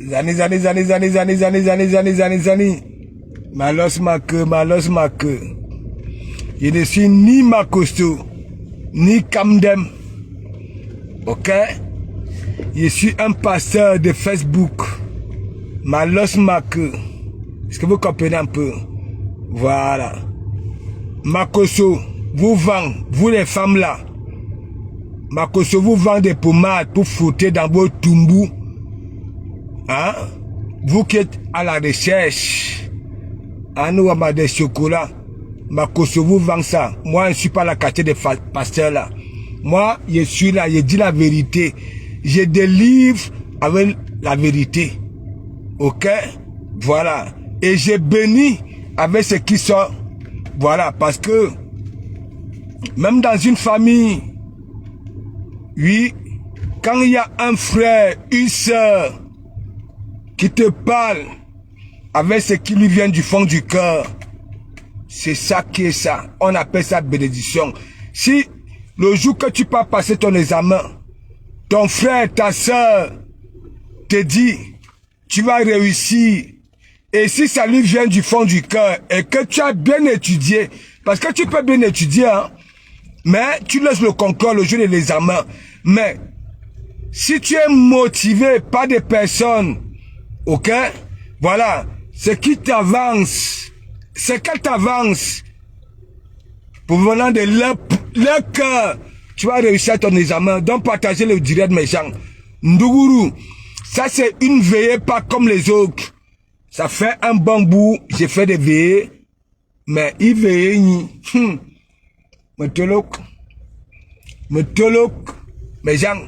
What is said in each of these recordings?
Zani. Malos ma queue. Je ne suis ni Makosso, ni Kamdem. Ok? Je suis un pasteur de Facebook. Malos ma queue. Est-ce que vous comprenez un peu? Voilà. Makosso vous vend, vous les femmes là. Makosso vous vend des pommades pour frotter dans vos tumbous. Hein? Vous qui êtes à la recherche, à nous avoir des chocolats, Makosso vous vend ça. Moi, je ne suis pas la quartier des pasteurs là. Moi, je suis là, je dis la vérité. Je délivre avec la vérité. Ok? Voilà. Et je bénis avec ce qui sort. Voilà, parce que même dans une famille, oui, quand il y a un frère, une soeur qui te parle avec ce qui lui vient du fond du cœur, c'est ça qui est ça. On appelle ça bénédiction. Si le jour que tu pars passer ton examen, ton frère, ta soeur te dit, tu vas réussir, et si ça lui vient du fond du cœur, et que tu as bien étudié, parce que tu peux bien étudier, hein, mais tu laisses le concours le jour de l'examen. Mais si tu es motivé par des personnes, ok, voilà, ce qui t'avance, c'est qu'elle t'avance pour venant de leur cœur, tu vas réussir ton examen. Donc partager le direct mes gens. Ndougourou, ça c'est une veillée pas comme les autres. Ça fait un bon bout, j'ai fait des veillées, mais il veille ni. Me tolok, mes gens,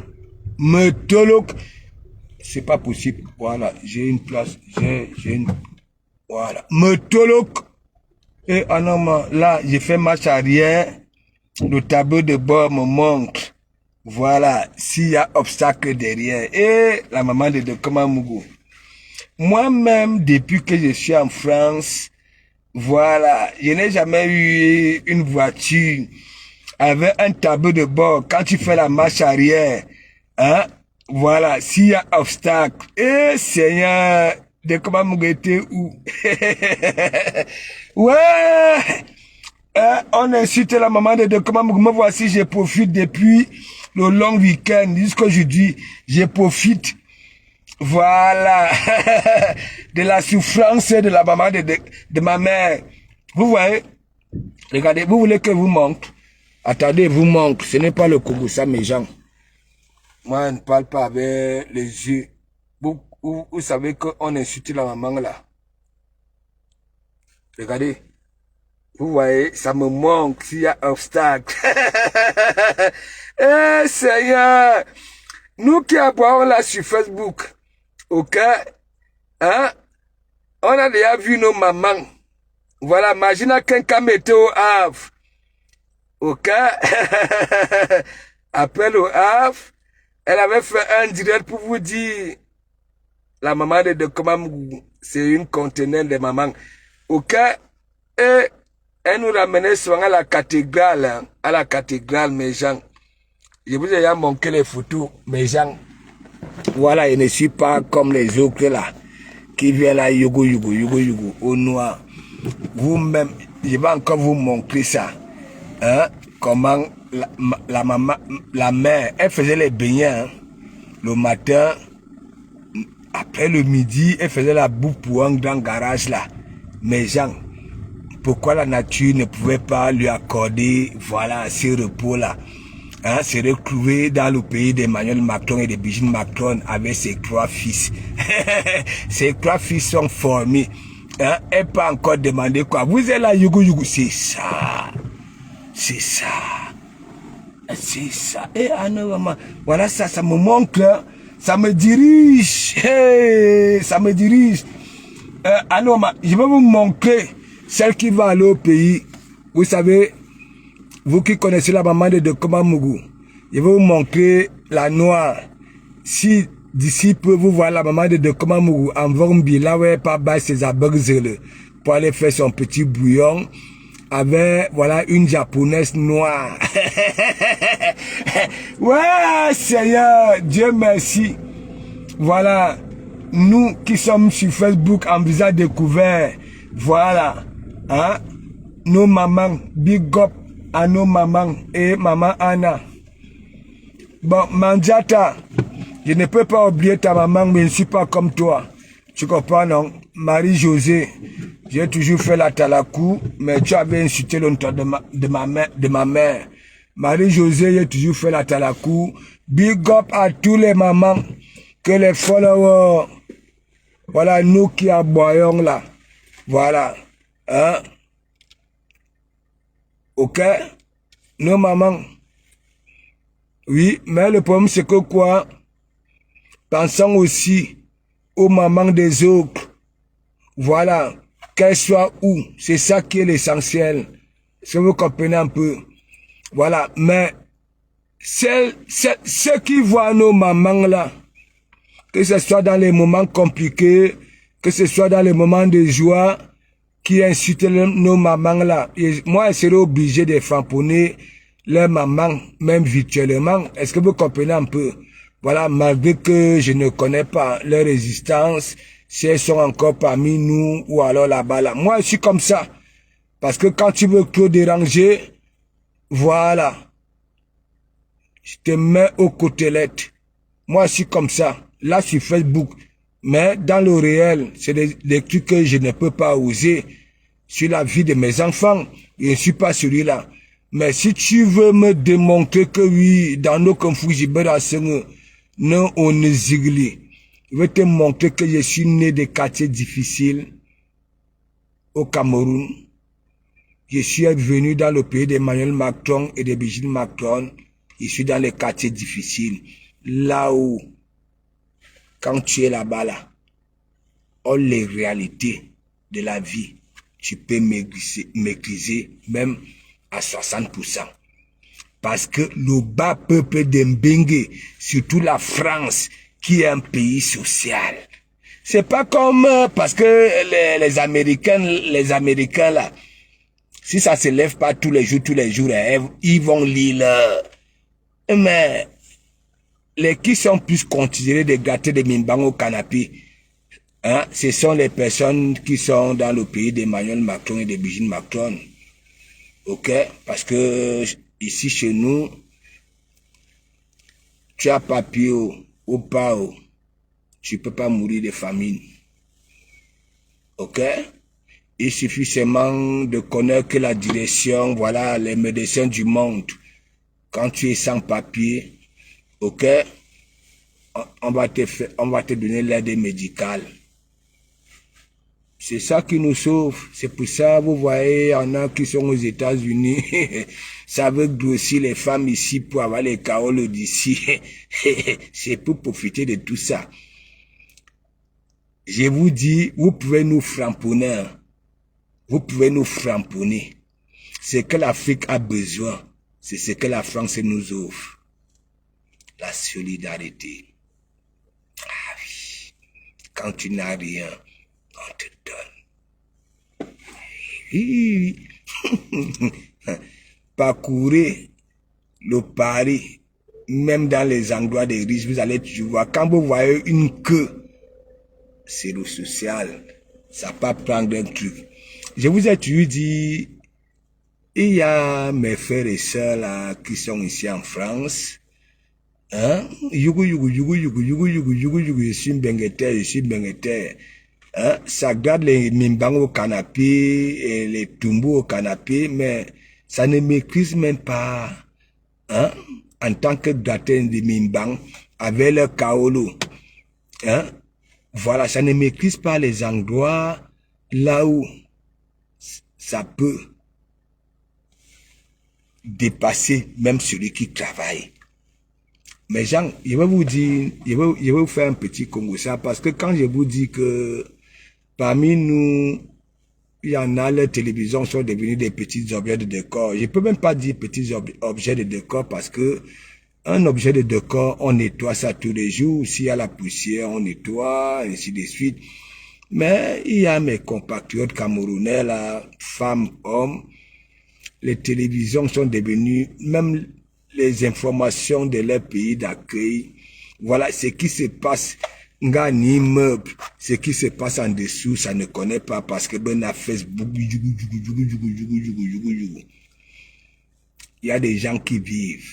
me tolok. C'est pas possible. Voilà, j'ai une place, j'ai une. Voilà, me tolok. Et ah non, là, j'ai fait marche arrière. Le tableau de bord me montre. Voilà, s'il y a obstacle derrière. Et la maman de Komamougou. Moi-même, depuis que je suis en France, voilà, je n'ai jamais eu une voiture avec un tableau de bord. Quand tu fais la marche arrière, hein, voilà, s'il y a obstacle, et Seigneur, de Komamougou était où? Ouais, on insulte la maman de Komamougou. Me voici, je profite depuis le long week-end jusqu'aujourd'hui. Je profite. Voilà, de la souffrance de la maman de ma mère. Vous voyez, regardez, vous voulez que vous montre? Attendez, vous montre. Ce n'est pas le Congo, ça, mes gens. Moi, je ne parle pas avec les yeux. Vous savez qu'on insulte la maman là. Regardez, vous voyez, ça me manque s'il y a un obstacle. Eh, Seigneur, nous qui aboyons là sur Facebook, ok, hein, on a déjà vu nos mamans. Voilà, imagine quelqu'un mettait au Havre, ok, après le Havre, elle avait fait un direct pour vous dire, la maman de Komamougou, c'est une conteneur de maman, ok, et elle nous ramenait souvent à la cathédrale, mes gens. Je vous ai déjà montré les photos, mes gens. Voilà, je ne suis pas comme les autres là, qui viennent là, yogo, au noir. Vous-même, je vais encore vous montrer ça. Hein? Comment la maman, la mère, elle faisait les beignets, hein? Le matin, après le midi, elle faisait la bouffe pour un grand garage là. Mes gens, pourquoi la nature ne pouvait pas lui accorder, voilà, ce repos là? Hein, se retrouver dans le pays d'Emmanuel Macron et de Brigitte Macron avec ses 3 fils. Ses 3 fils sont formés. Hein, elle pas encore demandé quoi. Vous êtes là, Yougou, c'est ça. C'est ça. C'est ça. Et ah non, maman. Voilà, ça me manque là. Ça me dirige. Hey, ça me dirige. Ah non, je vais vous montrer celle qui va aller au pays. Vous savez, vous qui connaissez la maman de Komamougou, je vais vous montrer la noire. Si d'ici peu vous voyez la maman de Komamougou en Vormbi, là où elle part bas ses abeilles pour aller faire son petit bouillon avec, voilà, une japonaise noire. Ouais, Seigneur, Dieu merci. Voilà. nous qui sommes sur Facebook en visage découvert, voilà, hein, nos mamans, big up à nos mamans et maman Anna. Bon, Mandiata, je ne peux pas oublier ta maman, mais je ne suis pas comme toi. Tu comprends, non? Marie-Josée, j'ai toujours fait la talakou, mais tu avais insulté le nom de ma mère. Marie-Josée, j'ai toujours fait la talakou. Big up à tous les mamans, que les followers, voilà, nous qui aboyons là. Voilà, hein? Ok? Nos mamans. Oui, mais le problème c'est que quoi? Pensons aussi aux mamans des autres. Voilà, qu'elles soient où, c'est ça qui est l'essentiel. Si vous comprenez un peu. Voilà, mais ceux qui voient nos mamans là, que ce soit dans les moments compliqués, que ce soit dans les moments de joie, qui insultent nos mamans là. Et moi, je serais obligé de famponner leurs mamans, même virtuellement. Est-ce que vous comprenez un peu? Voilà, malgré que je ne connais pas leur résistance, si elles sont encore parmi nous ou alors là-bas là. Moi, je suis comme ça. Parce que quand tu veux trop déranger, voilà, je te mets aux côtelettes. Moi, je suis comme ça. Là, sur Facebook. Mais dans le réel, c'est des trucs que je ne peux pas oser sur la vie de mes enfants. Je ne suis pas celui-là. Mais si tu veux me démontrer que oui, dans nos conflits, non, on est zigli. Je vais te montrer que je suis né des quartiers difficiles au Cameroun. Je suis venu dans le pays d'Emmanuel Macron et de Brigitte Macron. Je suis dans les quartiers difficiles. Là où, quand tu es là-bas, là, oh, les réalités de la vie, tu peux maîtriser même à 60%. Parce que le bas peuple d'Mbenge, surtout la France, qui est un pays social. C'est pas comme, parce que les Américains là, si ça se lève pas tous les jours, ils vont lire mais les qui sont plus considérés des gâtés de Mimbang au canapé, hein, ce sont les personnes qui sont dans le pays d'Emmanuel Macron et de Brigitte Macron. Ok? Parce que ici chez nous, tu as papier ou pas, tu peux pas mourir de famine. Ok? Il suffit seulement de connaître que la direction, voilà, les médecins du monde. Quand tu es sans papier, ok, on va te donner l'aide médicale. C'est ça qui nous sauve. C'est pour ça, vous voyez, il y en a qui sont aux États-Unis. Ça veut grossir les femmes ici pour avoir les caoles d'ici. C'est pour profiter de tout ça. Je vous dis, vous pouvez nous framponner. Vous pouvez nous framponner. Ce que l'Afrique a besoin, c'est ce que la France nous offre. La solidarité. Ah oui. Quand tu n'as rien, on te donne. Oui. Parcourez le Paris, même dans les endroits des riches, vous allez toujours voir. Quand vous voyez une queue, c'est le social. Ça va pas prendre un truc. Je vous ai toujours dit, il y a mes frères et sœurs là qui sont ici en France. Hein? Je suis Bengueter. Hein? Ça garde les Mimbang au canapé et les Tumbo au canapé, mais ça ne maîtrise même pas. Hein? En tant que gratin de Mimbang, avec le kaolo. Hein? Voilà, ça ne maîtrise pas les endroits là où ça peut dépasser même celui qui travaille. Mais Jean, je vais vous dire, je vais vous faire un petit Congo ça, parce que quand je vous dis que parmi nous, il y en a, les télévisions sont devenues des petits objets de décor. Je peux même pas dire petits objets de décor parce que un objet de décor, on nettoie ça tous les jours. S'il y a la poussière, on nettoie, ainsi de suite. Mais il y a mes compatriotes camerounais, là, femmes, hommes. Les télévisions sont devenues, même les informations de leur pays d'accueil. Voilà ce qui se passe nga ni immeuble. Ce qui se passe en dessous, ça ne connaît pas parce que ben à Facebook, il y a des gens qui vivent.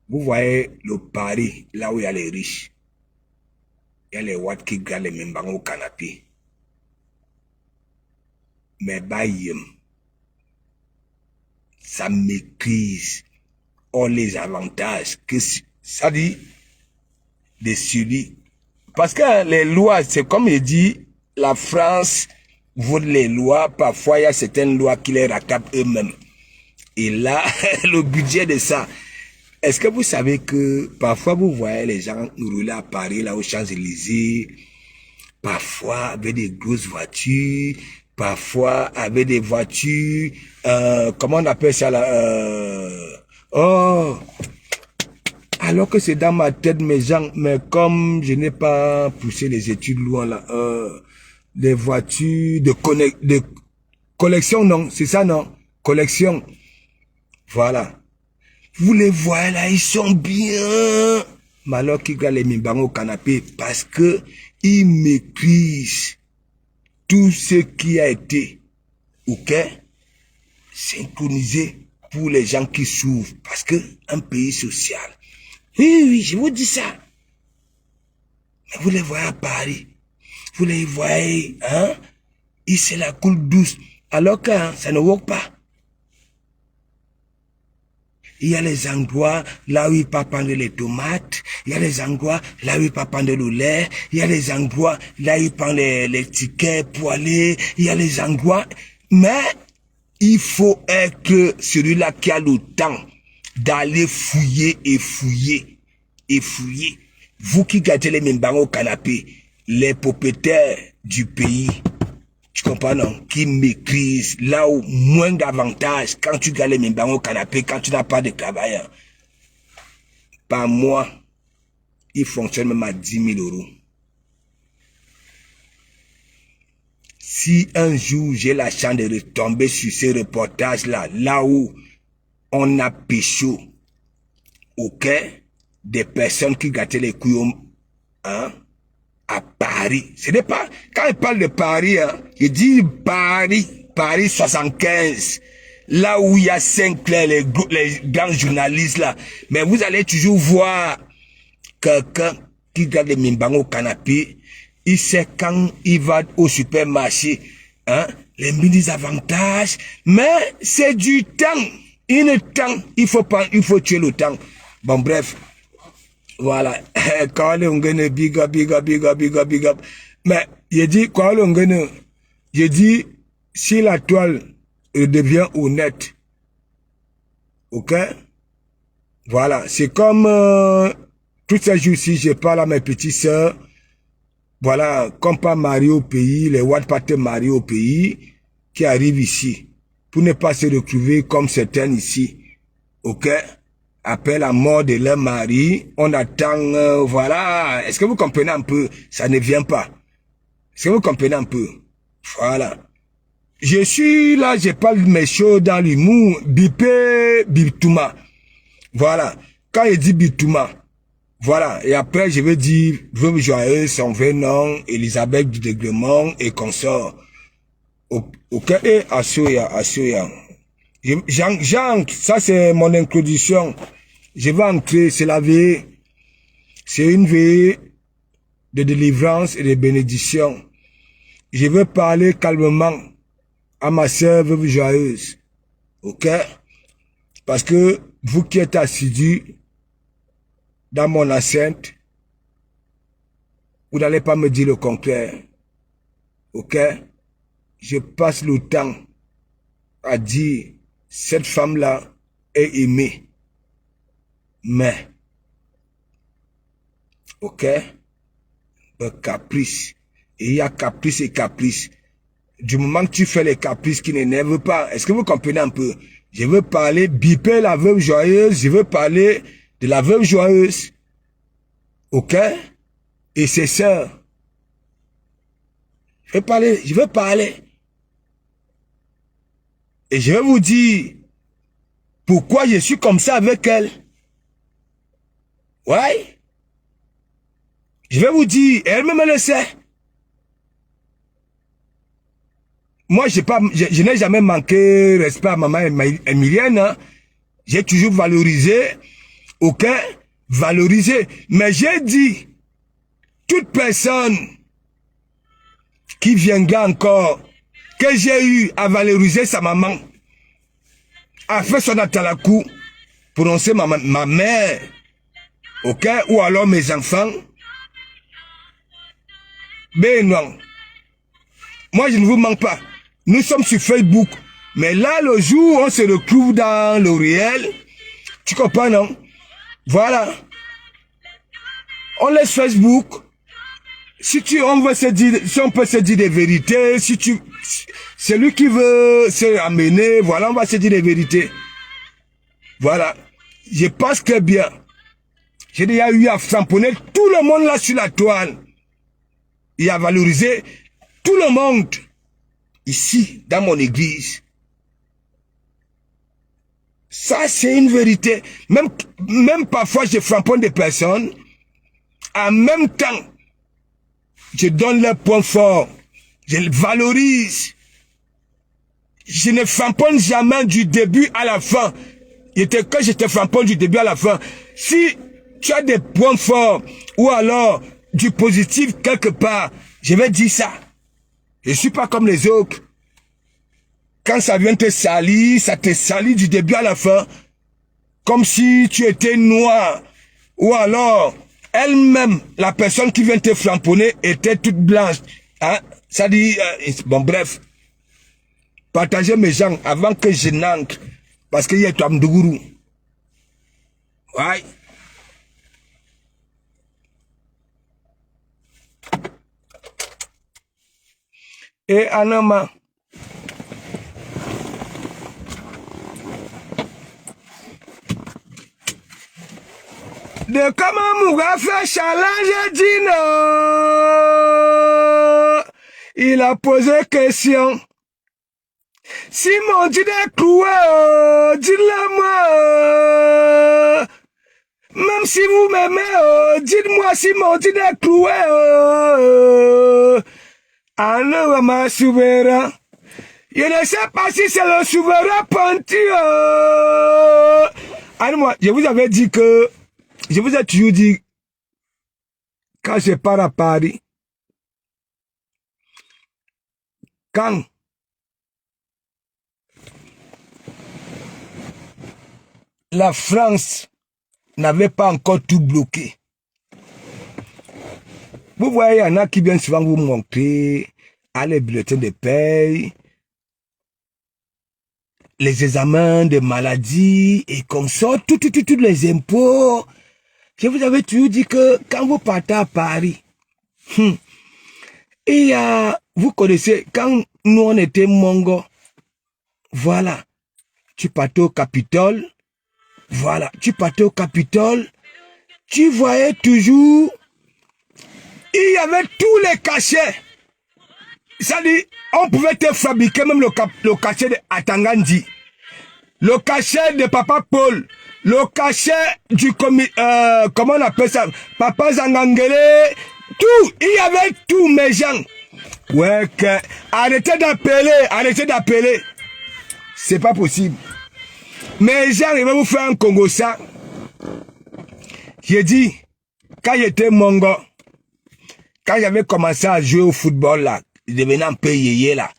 Vous voyez le Paris, là où il y a les riches. Il y a les watts qui gardent les mêmes bancs au canapé. Mais bayem, ça maîtrise les avantages que ça dit de celui. Parce que les lois, c'est comme il dit, la France vote les lois. Parfois, il y a certaines lois qui les rattrapent eux-mêmes. Et là, le budget de ça. Est-ce que vous savez que parfois, vous voyez les gens rouler à Paris, là, aux Champs-Élysées, parfois avec des grosses voitures, parfois avec des voitures, comment on appelle ça là, alors que c'est dans ma tête, mes gens, mais comme je n'ai pas poussé les études loin là, des voitures de collection, non, c'est ça, non? Collection. Voilà. Vous les voyez là, ils sont bien. Mais alors qu'ils gardent les mimbangos au canapé parce que ils maîtrisent tout ce qui a été, ok, synchronisé pour les gens qui souffrent. Parce que un pays social. Oui, oui, je vous dis ça. Mais vous les voyez à Paris. Vous les voyez, hein, ils se la coulent douce. Alors que hein, ça ne work pas. Il y a les endroits là où il peut prendre les tomates. Il y a les endroits là où il peut prendre le lait. Il y a les endroits là où il prend les tickets pour aller. Il y a les endroits. Mais il faut être celui-là qui a le temps d'aller fouiller et fouiller et fouiller. Vous qui gardez les mêmes bancs au canapé, les propriétaires du pays, tu comprends non? Qui maîtrisent là où moins d'avantages quand tu gardes les mêmes bancs au canapé, quand tu n'as pas de travail. Hein. Par mois, il fonctionne même à 10 000 €. Si un jour j'ai la chance de retomber sur ces reportages-là, là où on a pécho, ok, des personnes qui gâtaient les couilles, hein, à Paris. Ce n'est pas, quand il parle de Paris, hein, il dit Paris, Paris 75, là où il y a Sinclair, les grands journalistes là. Mais vous allez toujours voir quelqu'un qui garde les mimbangos au canapé, il sait quand il va au supermarché, hein, les mini-avantages, mais c'est du temps. Il faut tuer le temps. Bon, bref. Voilà. Big up. Mais, j'ai dit, j'ai dit, si la toile devient honnête, ok? Voilà. C'est comme, toutes ces jours-ci, je parle à mes petites sœurs. Voilà, comme pas mariés au pays, les Watt pas mariés au pays, qui arrivent ici, pour ne pas se retrouver comme certaines ici, ok? Après la mort de leur mari, on attend, voilà, est-ce que vous comprenez un peu? Ça ne vient pas. Est-ce que vous comprenez un peu? Voilà. Je suis là, je parle de mes choses dans l'humour, Bipé, Bitouma. Voilà. Quand il dit Bitouma, voilà, et après je vais dire veuve joyeuse, son vrai nom, Elisabeth du Déglement et consort. Ok, et Assoya. Jean, ça c'est mon introduction. Je vais entrer, c'est la veille. C'est une veille de délivrance et de bénédiction. Je vais parler calmement à ma sœur veuve joyeuse. Ok? Parce que vous qui êtes assidus dans mon enceinte, vous n'allez pas me dire le contraire. Ok? Je passe le temps à dire, cette femme-là est aimée. Mais, ok? Caprice. Et il y a caprice et caprice. Du moment que tu fais les caprices qui n'énervent pas, est-ce que vous comprenez un peu? Je veux parler, biper la veuve joyeuse, je veux parler de la veuve joyeuse. Ok? Et ses sœurs. Je veux parler. Et je vais vous dire pourquoi je suis comme ça avec elle. Ouais? Je vais vous dire, elle-même le sait. Moi, je n'ai jamais manqué respect à maman Emilienne. Hein. J'ai toujours valorisé, ok, valorisé. Mais j'ai dit, toute personne qui viendra encore, que j'ai eu à valoriser sa maman, a fait son atalakou, prononcer ma mère, ok, ou alors mes enfants, ben non. Moi, je ne vous manque pas. Nous sommes sur Facebook. Mais là, le jour où on se retrouve dans le réel, tu comprends, non? Voilà. On laisse Facebook. Si on veut se dire, si on peut se dire des vérités, celui qui veut se amener, voilà, on va se dire des vérités. Voilà. Je pense que bien. J'ai déjà eu à tamponner tout le monde là sur la toile. Et à valoriser tout le monde ici, dans mon église. Ça, c'est une vérité. Même parfois, je framponne des personnes. En même temps, je donne leurs points forts. Je les valorise. Je ne framponne jamais du début à la fin. Que je te framponne du début à la fin. Si tu as des points forts, ou alors du positif quelque part, je vais dire ça. Je ne suis pas comme les autres. Quand ça vient te salir, ça te salit du début à la fin. Comme si tu étais noir. Ou alors, elle-même, la personne qui vient te framponner était toute blanche. Hein? Ça dit, bon bref. Partagez mes gens avant que je n'entre. Parce qu'il y a Tom Dougourou. Ouais. Et Anama. De comment Mouga fait challenge Dino. Il a posé question. Si mon Dieu est cloué, dites-le moi. Même si vous m'aimez, dites-moi si mon Dieu est cloué. Alors, ma souverain. Je ne sais pas si c'est le souverain Ponty. Alors, moi, je vous avais dit que, je vous ai toujours dit, quand je pars à Paris, quand la France n'avait pas encore tout bloqué, vous voyez, il y en a qui viennent souvent vous montrer les bulletins de paye, les examens de maladies et comme ça, tous les impôts. Je vous avais toujours dit que quand vous partez à Paris, et vous connaissez, quand nous on était Mongo, voilà, tu partais au Capitole, voilà, tu partais au Capitole, tu voyais toujours, il y avait tous les cachets. Ça dit, on pouvait te fabriquer même le cachet de Atangandi, le cachet de Papa Paul, le cachet du comment on appelle ça, Papa Zangangele, tout, il y avait tout, mes gens. Ouais, arrêtez d'appeler. C'est pas possible. Mes gens, ils vont vous faire un Congo ça. J'ai dit, quand j'étais Mongo, quand j'avais commencé à jouer au football là, devenant un peu yéyé là,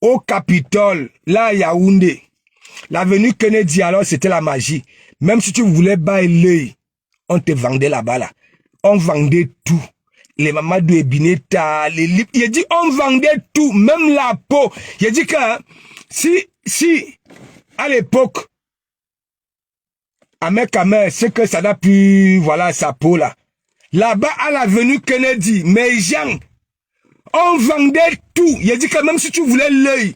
au Capitole, là à Yaoundé, l'avenue Kennedy, alors c'était la magie. Même si tu voulais bailler l'œil, on te vendait là-bas là. On vendait tout. Les mamans de Ebineta, les livres. Il dit on vendait tout, même la peau. Il dit que si à l'époque, à Mekame, c'est que ça n'a plus, voilà, sa peau là. Là-bas à l'avenue Kennedy, mes gens, on vendait tout. Il dit que même si tu voulais l'œil,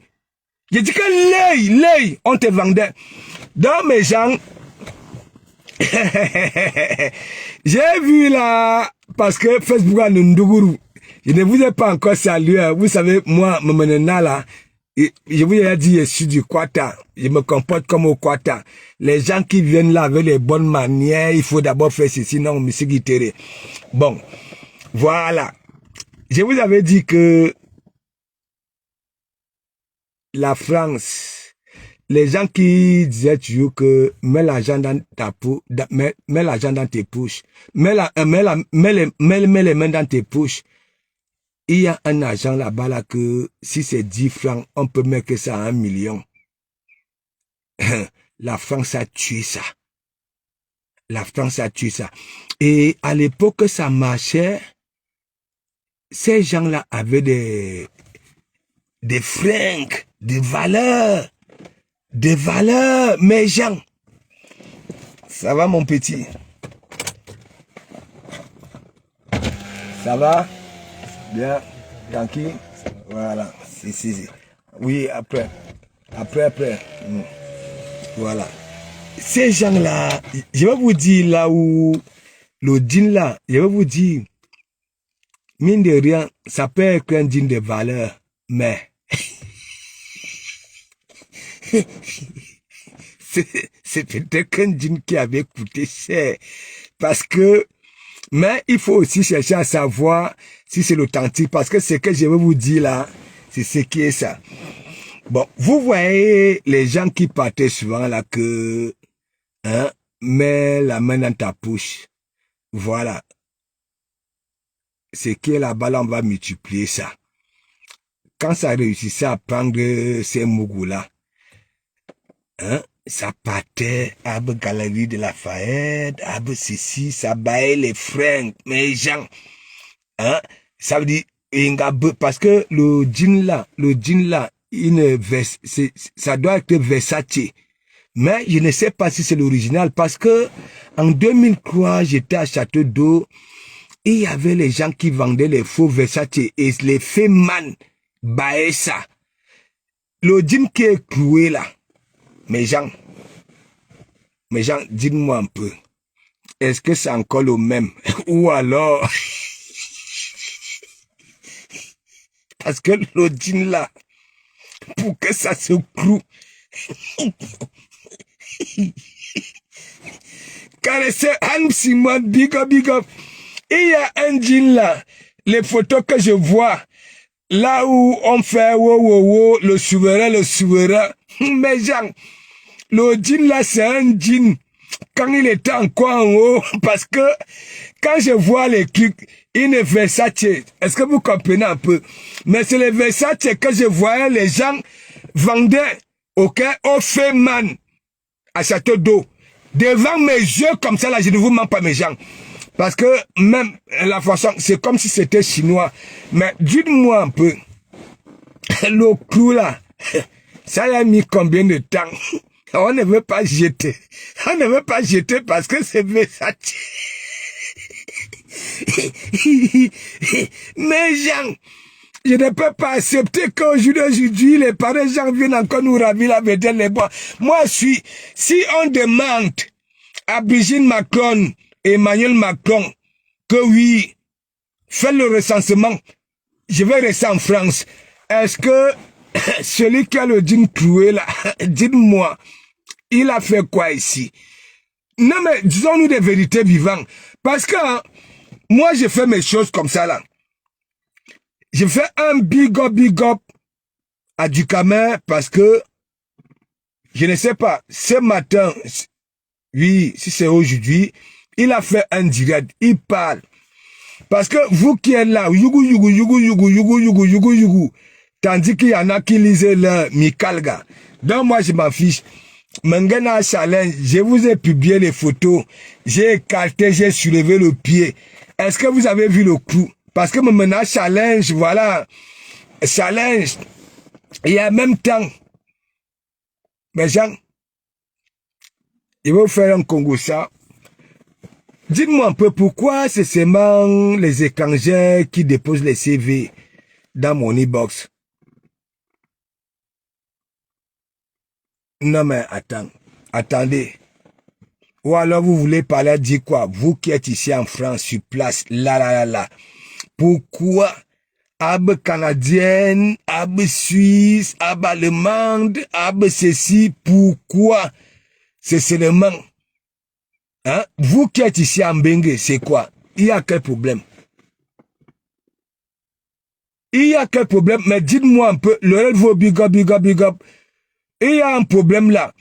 il dit que l'œil, on te vendait. Donc mes gens, j'ai vu là, parce que Facebook a Ndougourou, je ne vous ai pas encore salué. Vous savez, moi, maintenant là, je vous ai dit, je suis du Kwata. Je me comporte comme au Kwata. Les gens qui viennent là avec les bonnes manières, il faut d'abord faire ceci, sinon, monsieur Guitéré. Bon. Voilà. Je vous avais dit que la France, les gens qui disaient toujours que mets l'argent dans ta peau, mets l'argent dans tes poches, mets les mains dans tes poches. Il y a un argent là-bas là que si c'est 10 francs, on peut mettre ça à 1 million. La France a tué ça. La France a tué ça. Et à l'époque, ça marchait. Ces gens-là avaient des fringues, des valeurs, mes gens. Ça va, mon petit? Ça va? Bien? Tranquille? Voilà. Si. Oui, après. Voilà. Ces gens-là, je vais vous dire là où le jean là, je vais vous dire, mine de rien, ça peut être un jean de valeur, mais c'est peut-être un jean qui avait coûté cher. Parce que, mais il faut aussi chercher à savoir si c'est l'authentique. Parce que ce que je vais vous dire là, c'est ce qui est ça. Bon, vous voyez les gens qui partaient souvent là que, hein, mets la main dans ta poche. Voilà. Ce qui est là-bas, là, on va multiplier ça. Quand ça réussissait à prendre ces mougous-là, hein, ça partait à la galerie de Lafayette, à ceci, ça baillait les fringues, mes gens. Hein, ça veut dire, parce que le jean là, ça doit être Versace. Mais je ne sais pas si c'est l'original parce que en 2003, j'étais à Château d'Eau et il y avait les gens qui vendaient les faux Versace et les Feman baillent ça. Le jean qui est cloué là, mes gens, dites-moi un peu, est-ce que c'est encore le même ou alors, parce que le jean là, pour que ça se cloue, caressez Anne Simon, big up. Il y a un jean là, les photos que je vois, là où on fait le souverain. Mais gens, le jean là, c'est un jean quand il était encore en haut, parce que quand je vois les trucs, il est Versace. Est-ce que vous comprenez un peu? Mais c'est les Versace que je voyais les gens vendaient, ok, au Feman, à Château d'Eau. Devant mes yeux comme ça, là, je ne vous mens pas, mes gens. Parce que même la façon, c'est comme si c'était chinois. Mais dites-moi un peu, le clou là, ça a mis combien de temps? On ne veut pas jeter. On ne veut pas jeter parce que c'est Versace. Mais gens, je ne peux pas accepter qu'aujourd'hui, les parents gens viennent encore nous ravir la vedette les bois. Moi, si on demande à Brigitte Macron et Emmanuel Macron que oui, faites le recensement, je vais rester en France. Est-ce que celui qui a le jean cloué là, dites-moi, il a fait quoi ici? Non mais disons-nous des vérités vivantes. Parce que moi je fais mes choses comme ça là. Je fais un big up à Ducamer parce que je ne sais pas, ce matin, oui, si c'est aujourd'hui, il a fait un direct, il parle. Parce que vous qui êtes là, yugu, tandis qu'il y en a qui lisent le Mikalga. Donc moi je m'en fiche. Mengena Challenge, je vous ai publié les photos, j'ai écarté, j'ai soulevé le pied. Est-ce que vous avez vu le coup? Parce que maintenant Challenge, voilà, Challenge, il y a même temps, mes gens, je vais vous faire un Congo ça. Dites-moi un peu pourquoi c'est seulement les étrangers qui déposent les CV dans mon e-box. Non mais attendez. Ou alors vous voulez parler, dire quoi? Vous qui êtes ici en France, sur place, là. Pourquoi Abe canadienne, Abe suisse, Abe allemande, Abe ceci, pourquoi? C'est seulement, hein? Vous qui êtes ici en Bengue, c'est quoi? Il y a quel problème? Il y a quel problème? Mais dites-moi un peu, le vaut big up, big up, big up. Il y a un problème là.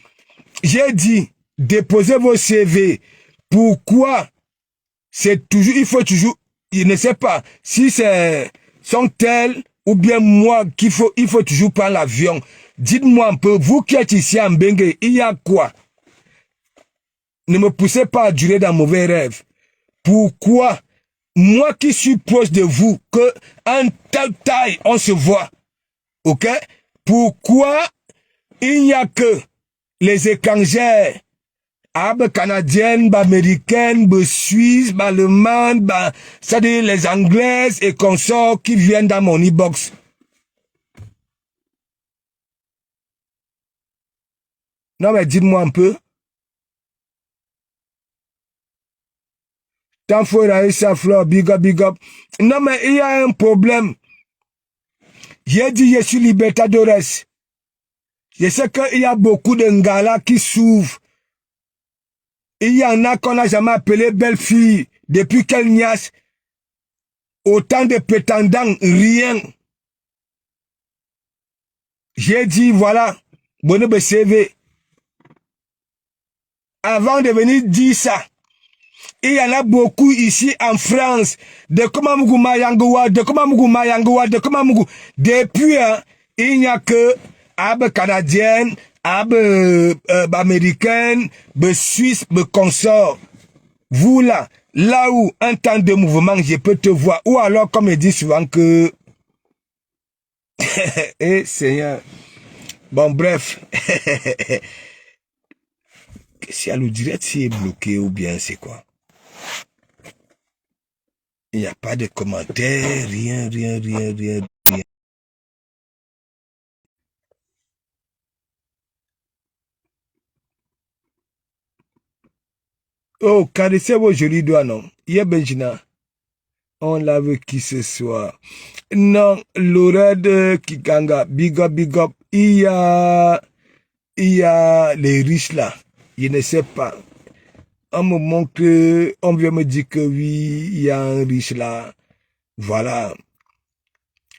J'ai dit, déposez vos CV. Pourquoi c'est toujours, il faut toujours, je ne sais pas, si c'est sont tels ou bien moi il faut toujours prendre l'avion. Dites-moi un peu, vous qui êtes ici à Mbengue, il y a quoi? Ne me poussez pas à durer dans mauvais rêves. Pourquoi moi qui suis proche de vous, que en telle taille, on se voit, ok? Pourquoi il n'y a que les étrangers, canadiennes, américaines, suisses, allemandes, c'est-à-dire les anglaises et consorts qui viennent dans mon e-box? Non mais dites-moi un peu. Tant faut Raïssa Fleur, big up, big up. Non mais il y a un problème. J'ai dit je suis libertadores. Je sais qu'il y a beaucoup de Ngala qui s'ouvrent. Il y en a qu'on n'a jamais appelé belle fille. Depuis qu'elle niasse, autant de prétendants, rien. J'ai dit, voilà, bonne CV. Avant de venir dire ça, il y en a beaucoup ici en France, de Komamougou Mayangoua, de Komamougou Mayangoua, de Komamougou. Depuis, hein, il n'y a que canadienne, américaine, suisse, consort. Vous là où un temps de mouvement, je peux te voir. Ou alors, comme je dis souvent que... Eh, Seigneur. Bon, bref. Si le direct est bloqué ou bien c'est quoi? Il n'y a pas de commentaires, rien. Oh, caressez vos jolis doigts, non? Hier, Benjina, on lave qui ce soir. Non, Lorette Kikanga, big up. Il y a les riches là. Je ne sais pas. Un moment que on vient me dire que oui, il y a un riche là. Voilà.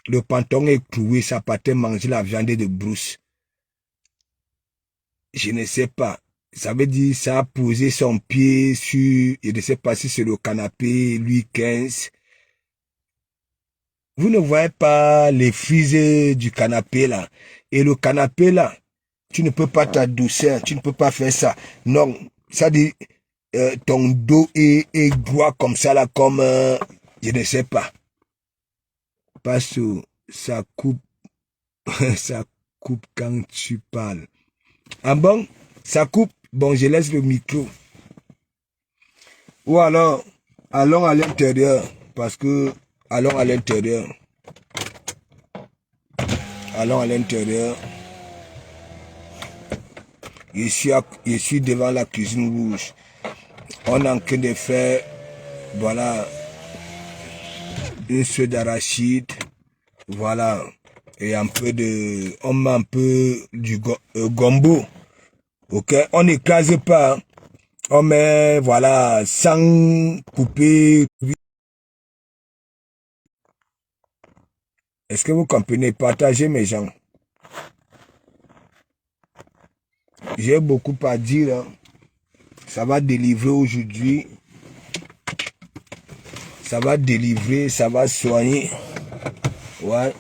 Le pantalon est cloué, ça partait manger la viande de brousse. Je ne sais pas. Ça veut dire ça a posé son pied sur, je ne sais pas si c'est le canapé, Louis XV. Vous ne voyez pas les frises du canapé là. Et le canapé là, tu ne peux pas t'adoucir, tu ne peux pas faire ça. Non, ça dit, ton dos est droit comme ça là, comme, je ne sais pas. Parce que ça coupe, ça coupe quand tu parles. Ah bon? Ça coupe? Bon, je laisse le micro. Ou alors, allons à l'intérieur. Parce que, allons à l'intérieur. Allons à l'intérieur. Je suis devant la cuisine rouge. On est en train de faire, voilà, une soupe d'arachide. Voilà. Et un peu de, on met un peu du gombo. Ok? On n'écrase pas. On met, voilà, sans couper. Est-ce que vous comprenez? Partagez mes gens. J'ai beaucoup à dire. Hein. Ça va délivrer aujourd'hui. Ça va délivrer, ça va soigner. Ouais.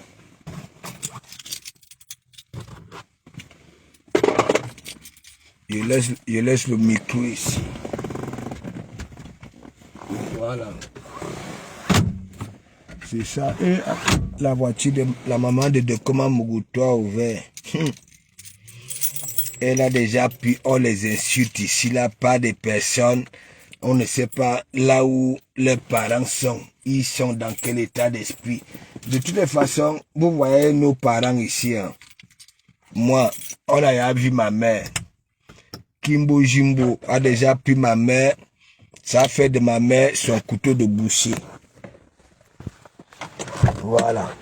Je laisse le micro ici. Voilà. C'est ça. Et la voiture de la maman de Komamougou, toi ouvert. Elle a déjà pris les insultes ici, là, pas de personnes. On ne sait pas là où leurs parents sont. Ils sont dans quel état d'esprit. De toutes les façons, vous voyez nos parents ici. Hein. Moi, on a vu ma mère. Kimbo Jimbo a déjà pris ma mère. Ça a fait de ma mère son couteau de boucher. Voilà.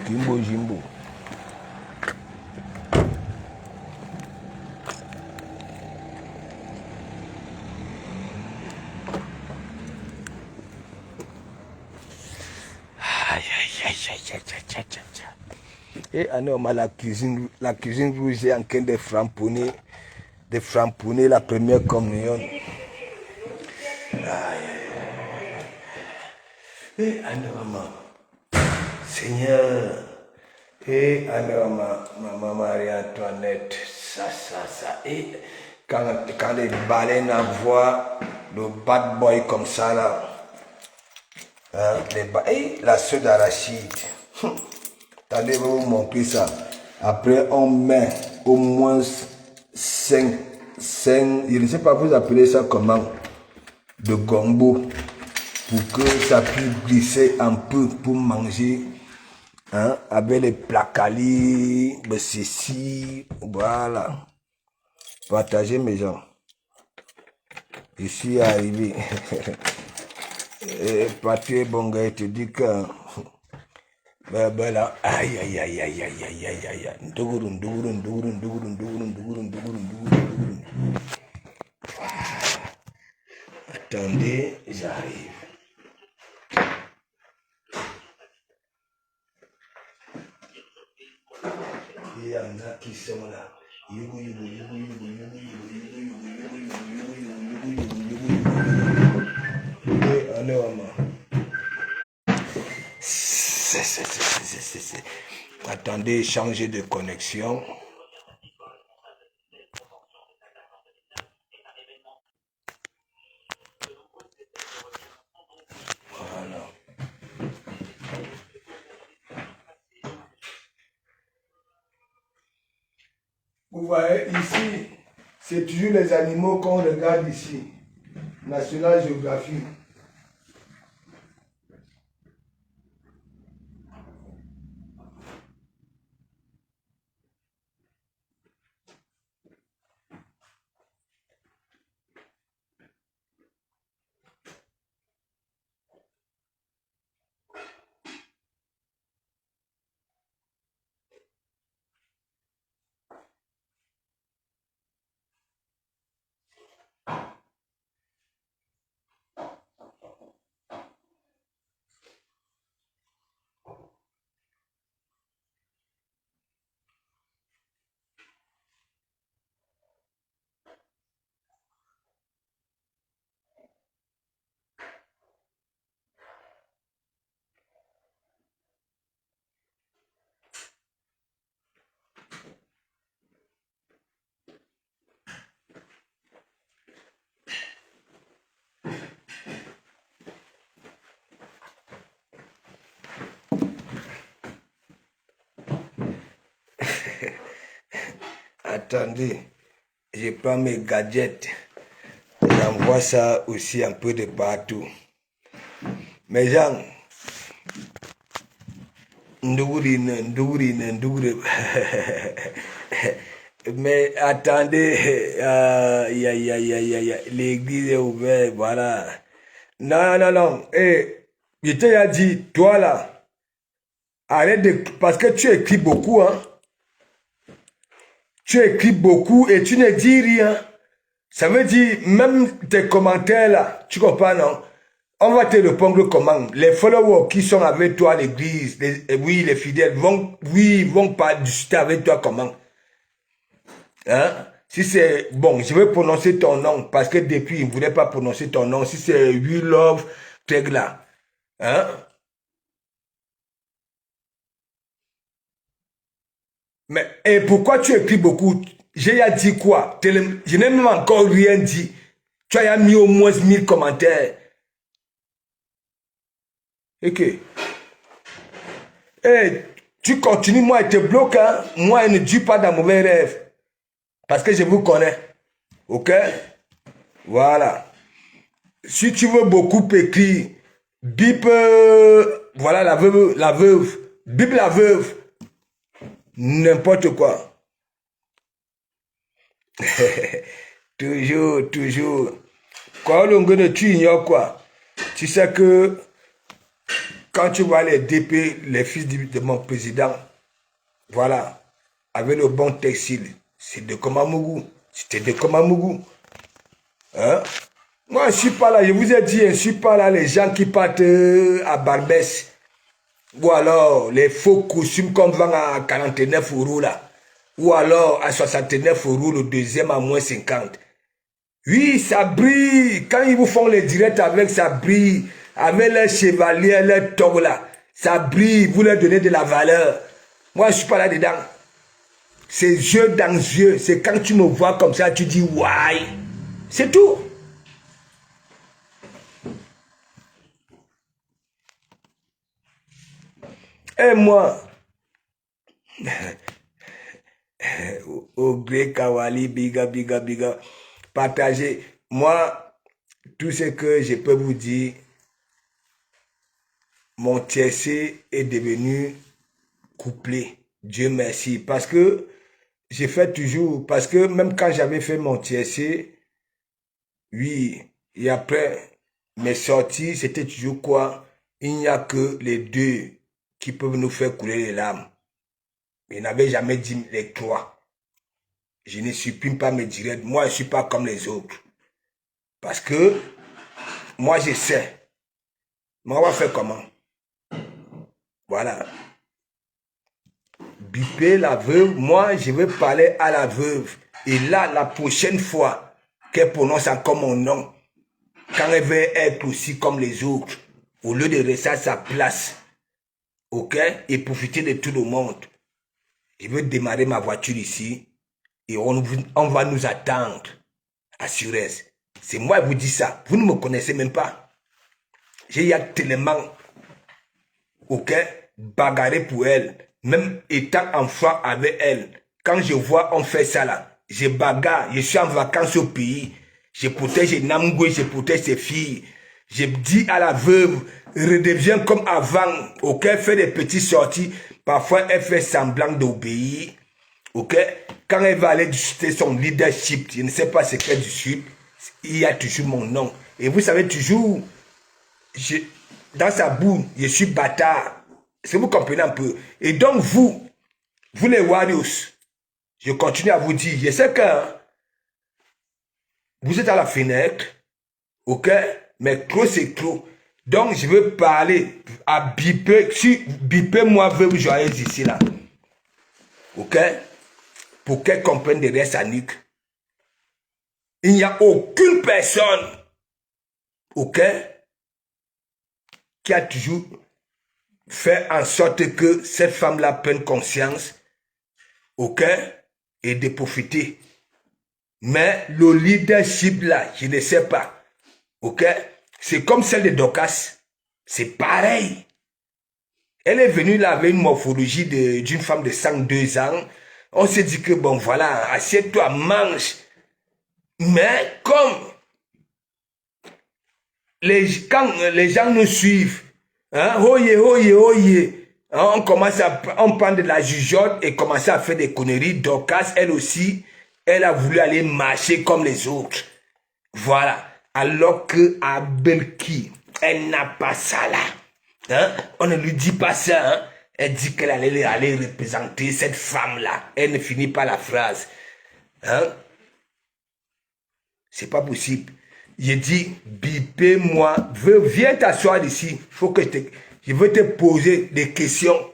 Kimbo Jimbo. Aïe, aïe, Et on a la cuisine rouge est en train de framponner la première communion. Et maman, Seigneur, et maman Marie-Antoinette, ça. Et quand les baleines voient le bad boy comme ça là, et la soeur d'arachide. Attendez, je vais vous montrer ça. Après, on met au moins 5, je ne sais pas vous appelez ça comment, de gombo, pour que ça puisse glisser un peu pour manger, avec les placali, le ceci, voilà. Partagez mes gens. Je suis arrivé. Et Patrick Bonga te dit que ben là, aïe. Attendez, j'arrive. Il y en a qui sont là. Attendez, changer de connexion. Voilà. Vous voyez ici, c'est toujours les animaux qu'on regarde ici. National Geographic. Attendez, je prends mes gadgets. J'envoie ça aussi un peu de partout. Mes gens, Ndourine. Mais attendez, l'église est ouverte, voilà. Non. Je t'ai dit, toi là, arrête de... Parce que tu écris beaucoup, hein. Tu écris beaucoup et tu ne dis rien. Ça veut dire, même tes commentaires là, tu comprends, non? On va te répondre comment? Les followers qui sont avec toi à l'église, les fidèles, vont pas discuter avec toi comment? Hein? Si c'est, bon, je vais prononcer ton nom, parce que depuis, il ne voulait pas prononcer ton nom. Si c'est We Love Tegla, hein? Mais, et pourquoi tu écris beaucoup? J'ai dit quoi? Je n'ai même encore rien dit. Tu as mis au moins 1000 commentaires. Ok. Et tu continues, moi, je te bloque, hein? Moi, je ne dis pas dans mauvais rêve. Parce que je vous connais. Ok? Voilà. Si tu veux beaucoup écrire, bip, voilà la veuve, bip la veuve. N'importe quoi. Toujours. Quoi, tu ignores quoi? Tu sais que quand tu vois les DP, les fils de mon président, voilà, avec le bon textile, c'est de Komamougou. C'était de Komamougou. Hein? Moi, je ne suis pas là, je vous ai dit, je ne suis pas là, les gens qui partent à Barbès. Ou alors les faux costumes qu'on vend à 49 € là. Ou alors à 69 € le deuxième à moins 50. Oui, ça brille. Quand ils vous font les directs avec, ça brille. Avec les chevaliers, les togs là. Ça brille. Vous leur donnez de la valeur. Moi, je ne suis pas là-dedans. C'est yeux dans yeux. C'est quand tu me vois comme ça, tu dis why. C'est tout. Et moi, au gré Kawali, biga, biga, biga, partagez. Moi, tout ce que je peux vous dire, mon tiercé est devenu couplé. Dieu merci. Parce que j'ai fait toujours, parce que même quand j'avais fait mon tiercé, oui, et après mes sorties, c'était toujours quoi? Il n'y a que les deux qui peuvent nous faire couler les larmes. Il n'avait jamais dit les trois. Je ne supprime pas mes directs. Moi, je ne suis pas comme les autres. Parce que moi, je sais. Mais on va faire comment? Voilà. Biper la veuve. Moi, je vais parler à la veuve. Et là, la prochaine fois qu'elle prononce encore mon nom, quand elle veut être aussi comme les autres, au lieu de rester à sa place, ok, et profiter de tout le monde, je veux démarrer ma voiture ici et on va nous attendre à Suez. C'est moi qui vous dis ça. Vous ne me connaissez même pas. J'ai tellement, ok, bagarré pour elle, même étant enfant avec elle. Quand je vois on fait ça là, je bagarre, je suis en vacances au pays, je protège Namgwe, je protège ses filles. Je dis à la veuve, redeviens comme avant, ok, fait des petites sorties. Parfois, elle fait semblant d'obéir, ok. Quand elle va aller discuter son leadership, je ne sais pas ce qu'elle discute, il y a toujours mon nom. Et vous savez toujours, dans sa boue, je suis bâtard. Est-ce que vous comprenez un peu? Et donc vous les Warriors, je continue à vous dire, je sais que vous êtes à la fenêtre, ok? Mais clos c'est clos. Donc je veux parler à biper, si biper moi veut joyeuse ici là, ok? Pour qu'elle comprenne derrière sa nuque. Il n'y a aucune personne, ok, qui a toujours fait en sorte que cette femme-là prenne conscience, ok, et de profiter. Mais le leadership là, je ne sais pas, ok, c'est comme celle de Dorcas, c'est pareil. Elle est venue là avec une morphologie d'une femme de 102 ans. On s'est dit que bon voilà, assieds-toi, mange. Mais comme quand les gens nous suivent, hein, oye, oye, oye, hein, on prend de la jugeote et commence à faire des conneries. Dorcas, elle aussi, elle a voulu aller marcher comme les autres. Voilà. Alors que Abelki, elle n'a pas ça là. Hein? On ne lui dit pas ça. Hein? Elle dit qu'elle allait aller représenter cette femme-là. Elle ne finit pas la phrase. Hein? C'est pas possible. J'ai dit, bipez-moi, viens t'asseoir ici. Faut que je veux te poser des questions.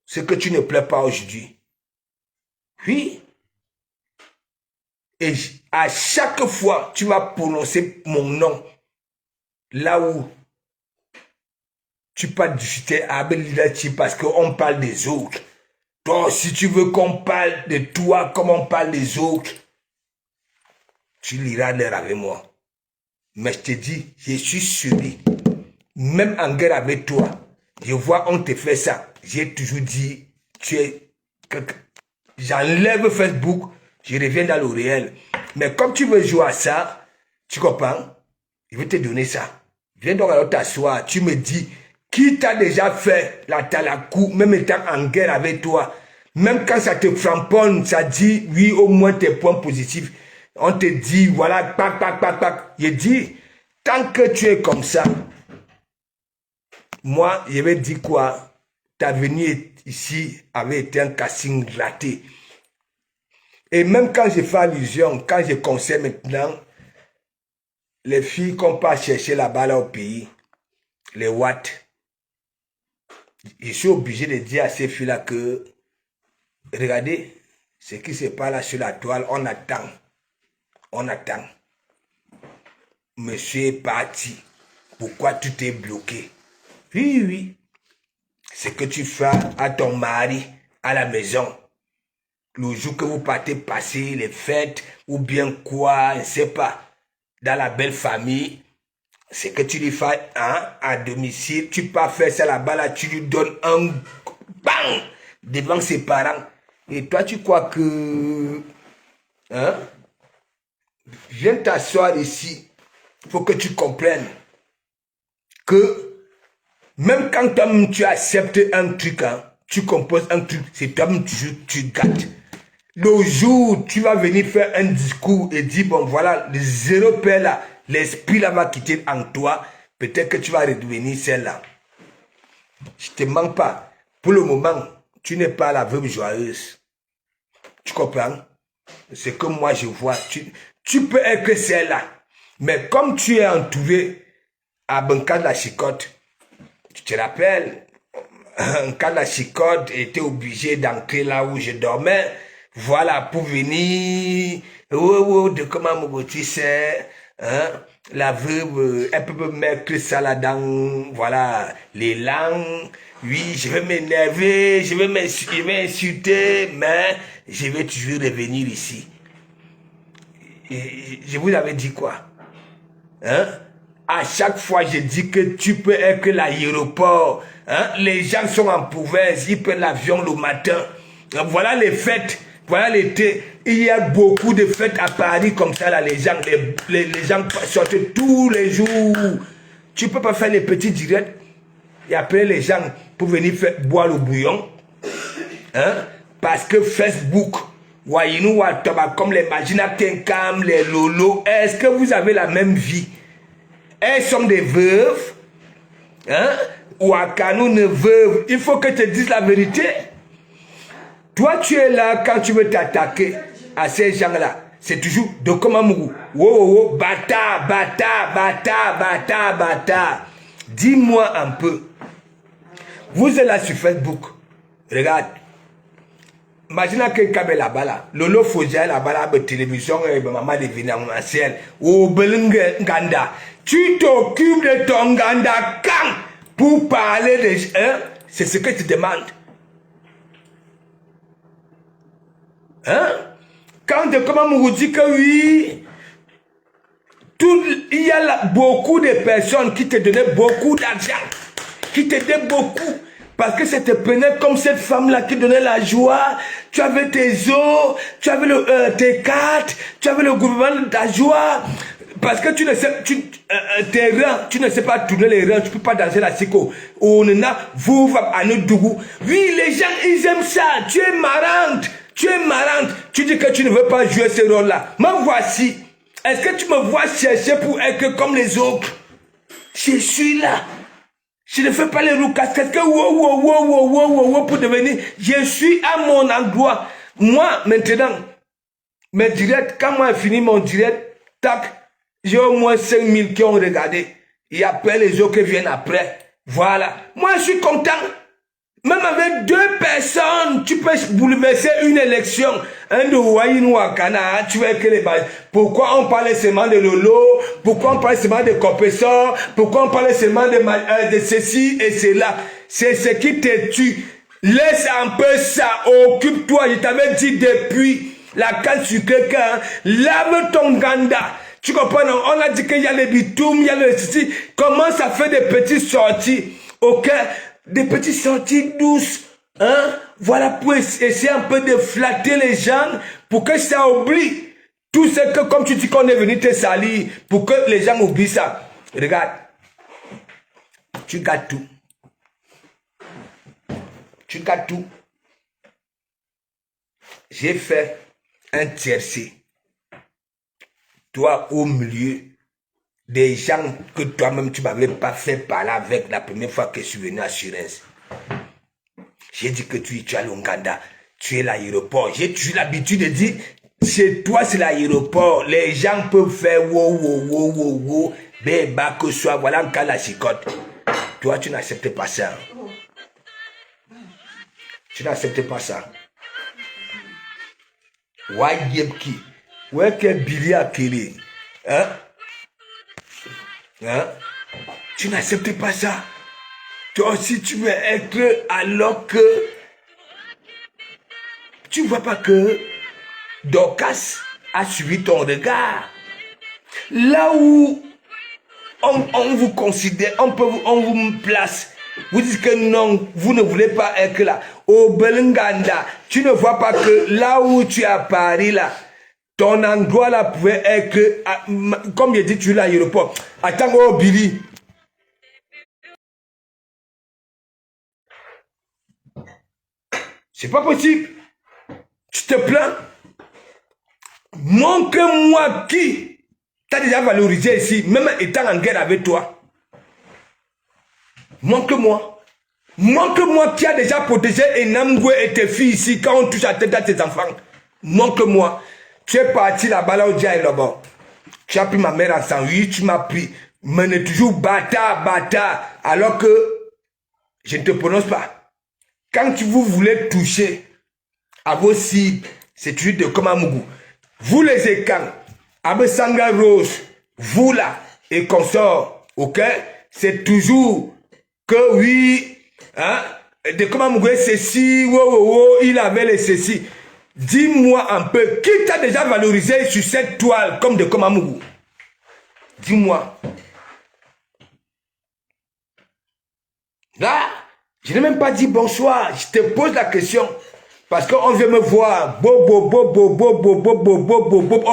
Ce que tu ne plais pas aujourd'hui. Oui. Et à chaque fois, tu vas prononcer mon nom. Là où tu parles discuter avec leadership parce qu'on parle des autres. Donc, si tu veux qu'on parle de toi comme on parle des autres, tu liras l'heure avec moi. Mais je te dis, je suis celui. Même en guerre avec toi, je vois on te fait ça. J'ai toujours dit, tu es... J'enlève Facebook, je reviens dans le réel. Mais comme tu veux jouer à ça, tu comprends? Je vais te donner ça. Viens donc alors t'asseoir. Tu me dis, qui t'a déjà fait la talakou, même étant en guerre avec toi? Même quand ça te framponne, ça dit, oui, au moins tes points positifs. On te dit, voilà, pac, pac, pac, pac. Je dis, tant que tu es comme ça, moi, je vais dire quoi? Ta venue ici avait été un casting raté. Et même quand je fais allusion, quand je conseille maintenant, les filles qu'on part chercher là-bas là au pays, les watts. Je suis obligé de dire à ces filles-là que, regardez, ce qui se passe là sur la toile, on attend. On attend. Monsieur est parti. Pourquoi tu t'es bloqué? Oui, oui. Ce que tu fais à ton mari à la maison. Le jour que vous partez passer les fêtes ou bien quoi, je ne sais pas, dans la belle famille, c'est que tu lui fais à domicile, tu peux faire ça là-bas, là, tu lui donnes un bang devant ses parents. Et toi, tu crois que... Hein? Viens t'asseoir ici. Il faut que tu comprennes que même quand toi-même tu acceptes un truc, hein, tu composes un truc, c'est toi-même tu gâtes. Le jour où tu vas venir faire un discours et dire, bon voilà, le zéro père là, l'esprit là va quitter en toi, peut-être que tu vas redevenir celle-là. Je ne te manque pas. Pour le moment, tu n'es pas la veuve joyeuse. Tu comprends? C'est comme moi je vois. Tu peux être celle-là. Mais comme tu es entouré à Banca de la Chicotte, tu te rappelles, quand la Chicotte était obligée d'entrer là où je dormais, voilà, pour venir, de comment Mogoti c'est, hein, la veuve, elle peut mettre ça là dans, voilà, les langues, oui, je vais m'énerver, je vais insulter, mais je vais toujours revenir ici. Et je vous avais dit quoi? Hein? À chaque fois, je dis que tu peux être l'aéroport. Hein? Les gens sont en province, ils prennent l'avion le matin. Voilà les fêtes, voilà l'été. Il y a beaucoup de fêtes à Paris comme ça, là, les gens sortent tous les jours. Tu peux pas faire les petits directs et appeler les gens pour venir boire le bouillon. Hein? Parce que Facebook, voyez-nous, comme les Magina Tenkam, les Lolo, est-ce que vous avez la même vie? Elles sont des veuves, hein? Ouakanou ne veuve. Il faut que tu te dises la vérité. Toi, tu es là quand tu veux t'attaquer à ces gens-là. C'est toujours de Komamougou. Wow, bâtard, bâtard, bâtard, bâtard, bâtard. Dis-moi un peu. Vous êtes là sur Facebook. Regarde. Imagine que Kabe là-bas là, Lolo Foja là-bas là, télévision, maman devient en ciel, ou Belingue Nganda. Tu t'occupes de ton Nganda quand pour parler de... Hein? C'est ce que tu demandes. Hein? Quand de comment vous dit que oui, il y a là, beaucoup de personnes qui te donnaient beaucoup d'argent, qui t'aidaient beaucoup. Parce que c'était prenait comme cette femme-là qui donnait la joie. Tu avais tes os, tu avais tes cartes, tu avais le gouvernement de ta joie. Parce que tu ne sais, tes reins, tu ne sais pas tourner les reins, tu ne peux pas danser la siko. On a, vous, à notre dougou. Oui, les gens, ils aiment ça. Tu es marrante. Tu es marrante. Tu dis que tu ne veux pas jouer ce rôle-là. Me voici. Est-ce que tu me vois chercher pour être comme les autres? Je suis là. Je ne fais pas les roues casquettes que pour devenir. Je suis à mon endroit. Moi, maintenant, mes directs, quand moi j'ai fini mon direct, tac, j'ai au moins 5000 qui ont regardé. Et après, les autres qui viennent après. Voilà. Moi, je suis content. Même avec 2 personnes, tu peux bouleverser une élection. Un de Ouaïnou à Cana, tu veux que les bases. Pourquoi on parle seulement de Lolo? Pourquoi on parle seulement de Copessor? Pourquoi on parle seulement de ceci et cela? C'est ce qui te tue. Laisse un peu ça, occupe-toi. Je t'avais dit depuis la canne sur quelqu'un, lave ton ganda. Tu comprends? On a dit qu'il y a les bitoum, il y a le ceci. Comment ça fait des petites sorties? Ok? Des petites sorties douces, hein? Voilà, pour essayer un peu de flatter les gens, pour que ça oublie tout ce que, comme tu dis qu'on est venu te salir, pour que les gens oublient ça. Regarde, tu gâtes tout. Tu gâtes tout. J'ai fait un tiercé. Toi, au milieu des gens que toi-même tu m'avais pas fait parler avec la première fois que je suis venu à Assurance. J'ai dit que tu es à l'Onganda, tu es l'aéroport. J'ai toujours l'habitude de dire, chez toi c'est l'aéroport. Les gens peuvent faire wow, béba que soit, voilà encore la chicotte. Toi, tu n'acceptes pas ça. Tu n'acceptes pas ça. Wayebki. Ouais, que Billy a créé. Hein? Hein? Tu n'acceptes pas ça. Toi aussi, tu veux être alors que tu ne vois pas que Dorcas a suivi ton regard. Là où on vous considère, on vous place. Vous dites que non, vous ne voulez pas être là. Au Belenganda, tu ne vois pas que là où tu es à Paris, là, ton endroit là pouvait être, comme je dis, tu es à l'aéroport. Attends, oh Billy. C'est pas possible. Tu te plains. Montre-moi qui t'a déjà valorisé ici, même étant en guerre avec toi. Montre-moi. Montre-moi qui a déjà protégé Enamgwe et tes filles ici quand on touche à tête à tes enfants. Montre-moi. Tu es parti là-bas, là où tu es là-bas. Tu as pris ma mère en sang. Oui, tu m'as pris. Mais toujours bâtard, bâtard. Alors que je ne te prononce pas. Quand vous voulez toucher à vos cibles, c'est toujours de Komamougou. Vous les écans, Abesanga Rose, vous là, et consorts, ok? C'est toujours que oui, hein? De Komamougou, ceci, il avait les ceci. Dis-moi un peu, qui t'a déjà valorisé sur cette toile comme de Komamougou? Dis-moi. Là, je n'ai même pas dit bonsoir, je te pose la question. Parce qu'on veut me voir, on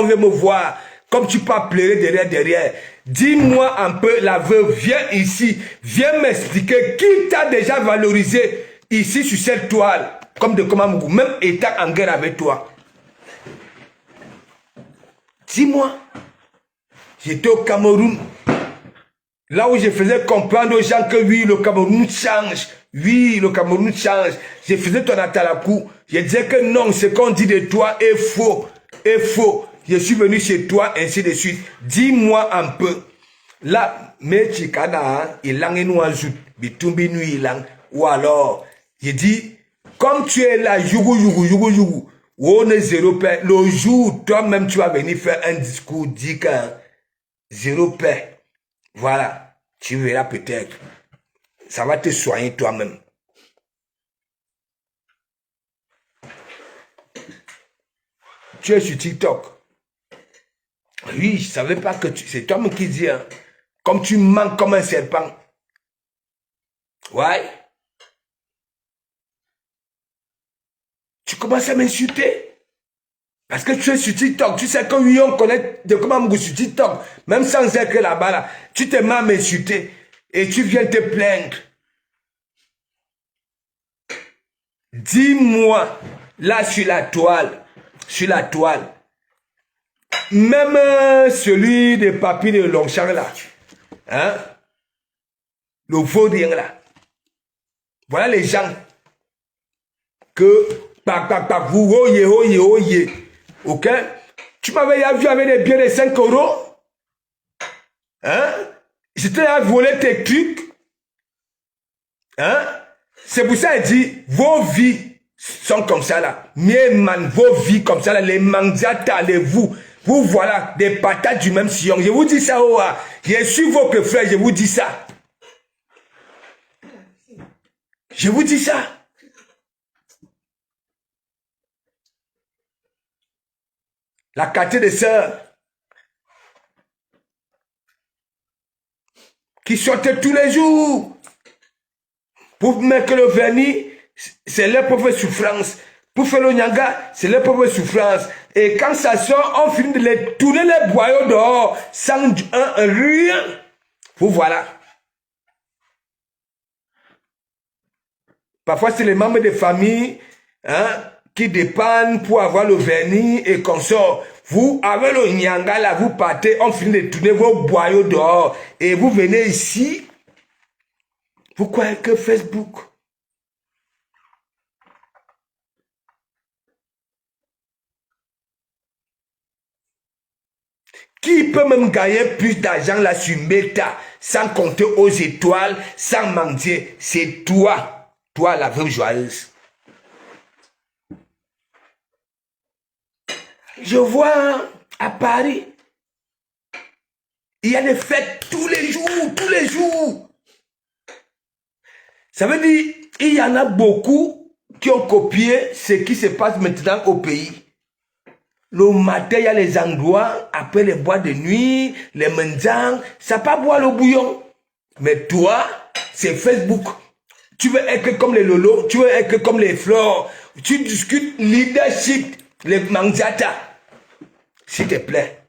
veut me voir, comme tu peux pleurer derrière. Dis-moi un peu, la veuve, viens ici, viens m'expliquer qui t'a déjà valorisé ici sur cette toile, comme de Komamougou, même étant en guerre avec toi. Dis-moi, j'étais au Cameroun, là où je faisais comprendre aux gens que oui, le Cameroun change. Oui, le Cameroun change. Je faisais ton atalakou. Je disais que non, ce qu'on dit de toi est faux. Est faux. Je suis venu chez toi, ainsi de suite. Dis-moi un peu. Là, mais chikana, il a nous ajoute. Bitumbi nous il a. Ou alors, je dis, comme tu es là, yougou. On est zéro paix. Le jour, toi-même, tu vas venir faire un discours, dit que zéro paix. Voilà. Tu verras peut-être. Ça va te soigner toi-même. Tu es sur TikTok. Oui, je ne savais pas que c'est toi-même qui dis. Hein. Comme tu manques comme un serpent. Ouais. Tu commences à m'insulter. Parce que tu es sur TikTok. Tu sais que oui, on connaît de comment me sur TikTok. Même sans être là-bas, là, tu te mets à m'insulter. Et tu viens te plaindre. Dis-moi, là sur la toile, même celui de Papy de Longchamp là, hein, le vaudien là, voilà les gens que, vous, oye, ok, tu m'avais vu avec des billets de 5 euros, hein, j'étais à voler tes trucs, hein, c'est pour ça qu'il dit, vos vies sont comme ça là, vos vies comme ça là, les mangiata, les vous voilà, des patates du même sillon. Je vous dis ça, oh, je suis votre frère, je vous dis ça. Je vous dis ça. La quartier des sœurs qui sortaient tous les jours pour mettre le vernis, c'est leur propre souffrance. Pour faire le nyanga, c'est leur propre souffrance. Et quand ça sort, on finit de les tourner les boyaux dehors sans rien. Vous voilà. Parfois, c'est les membres de famille hein, qui dépendent pour avoir le vernis et qu'on sort. Vous, avec le nyanga, là, vous partez, on finit de tourner vos boyaux dehors. Et vous venez ici. Vous croyez que Facebook... Qui peut même gagner plus d'argent là sur Meta? sans compter aux étoiles, sans mendier. C'est toi, toi la veuve joyeuse. Je vois à Paris, il y a des fêtes tous les jours, tous les jours. Ça veut dire, il y en a beaucoup qui ont copié ce qui se passe maintenant au pays. Le matin, il y a les endroits, après les boîtes de nuit, les mendiants, ça pas boire le bouillon. Mais toi, c'est Facebook. Tu veux être comme les lolos, tu veux être comme les fleurs. Tu discutes leadership, les mangiata. S'il te plaît.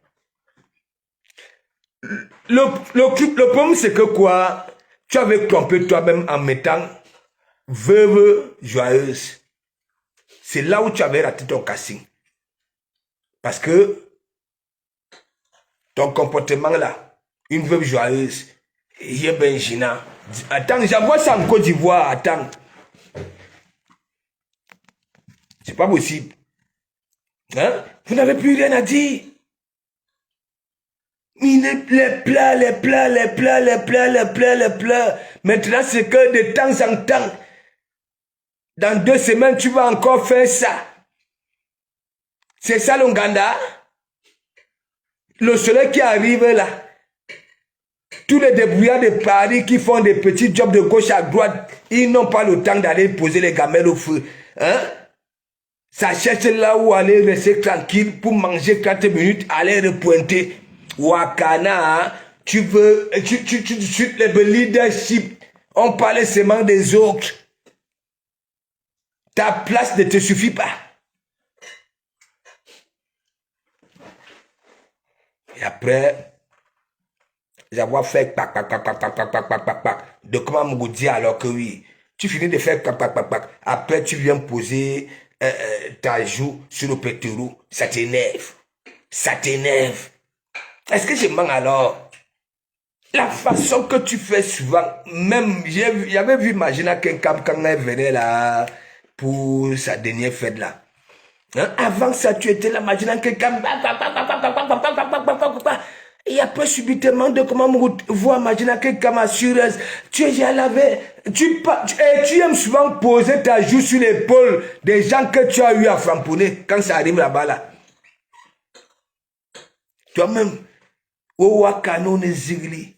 Le problème, c'est que quoi? Tu avais trompé toi-même en mettant veuve joyeuse. C'est là où tu avais raté ton casting. Parce que ton comportement là, une veuve joyeuse, Benjina. Attends, j'envoie ça en Côte d'Ivoire, attends. C'est pas possible. Hein? Vous n'avez plus rien à dire. Les plats. Maintenant, c'est que de temps en temps, dans 2 semaines, tu vas encore faire ça. C'est ça l'Ouganda. Le soleil qui arrive là. Tous les débrouillards de Paris qui font des petits jobs de gauche à droite, ils n'ont pas le temps d'aller poser les gamelles au feu. Hein? Ça cherche là où aller rester tranquille pour manger 30 minutes, aller repointer. Wakana, hein? Tu suis le leadership. On parle seulement des autres. Ta place ne te suffit pas. Et après, j'avais fait de comment me dire alors que oui. Tu finis de faire après tu viens poser ta joue sur le pétrole. Ça t'énerve. Ça t'énerve. Est-ce que je mens alors? La façon que tu fais souvent, même, j'avais vu Magina Kenkam quand elle venait là pour sa dernière fête là. Hein? Avant ça, tu étais là, Magina Kenkam. Et après, subitement, de comment voir Magina Kenkam assureuse. Tu es déjà lavé. Tu aimes souvent poser ta joue sur l'épaule des gens que tu as eu à framponner quand ça arrive là-bas là. Toi-même, Wakano ne zigli.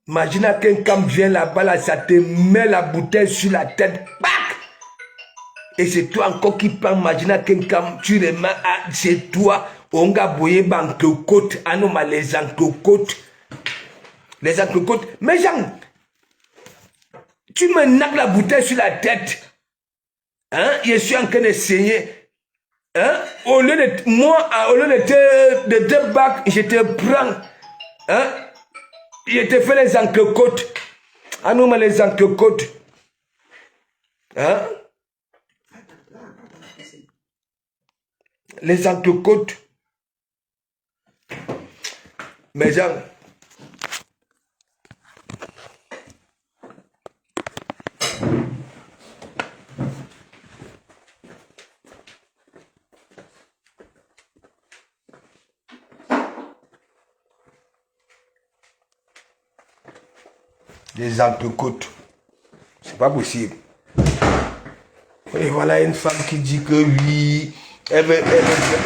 Imagine qu'un vient là-bas, là, ça te met la bouteille sur la tête. Bac! Et c'est toi encore qui parles. Imagine qu'un tu les mets à c'est toi. On a boyé banque côte. Anoma les enclocotes. Les enclocotes. Mais Jean, tu me nappes la bouteille sur la tête. Hein? Je suis en train de saigner. Hein? Au lieu de te bacs, je te prends. Hein? Je te fais les enclocotes. Anoma les enclocotes. Hein? Les enclocotes. Mais Jean, les entrecôtes. C'est pas possible. Et voilà une femme qui dit que oui, elle veut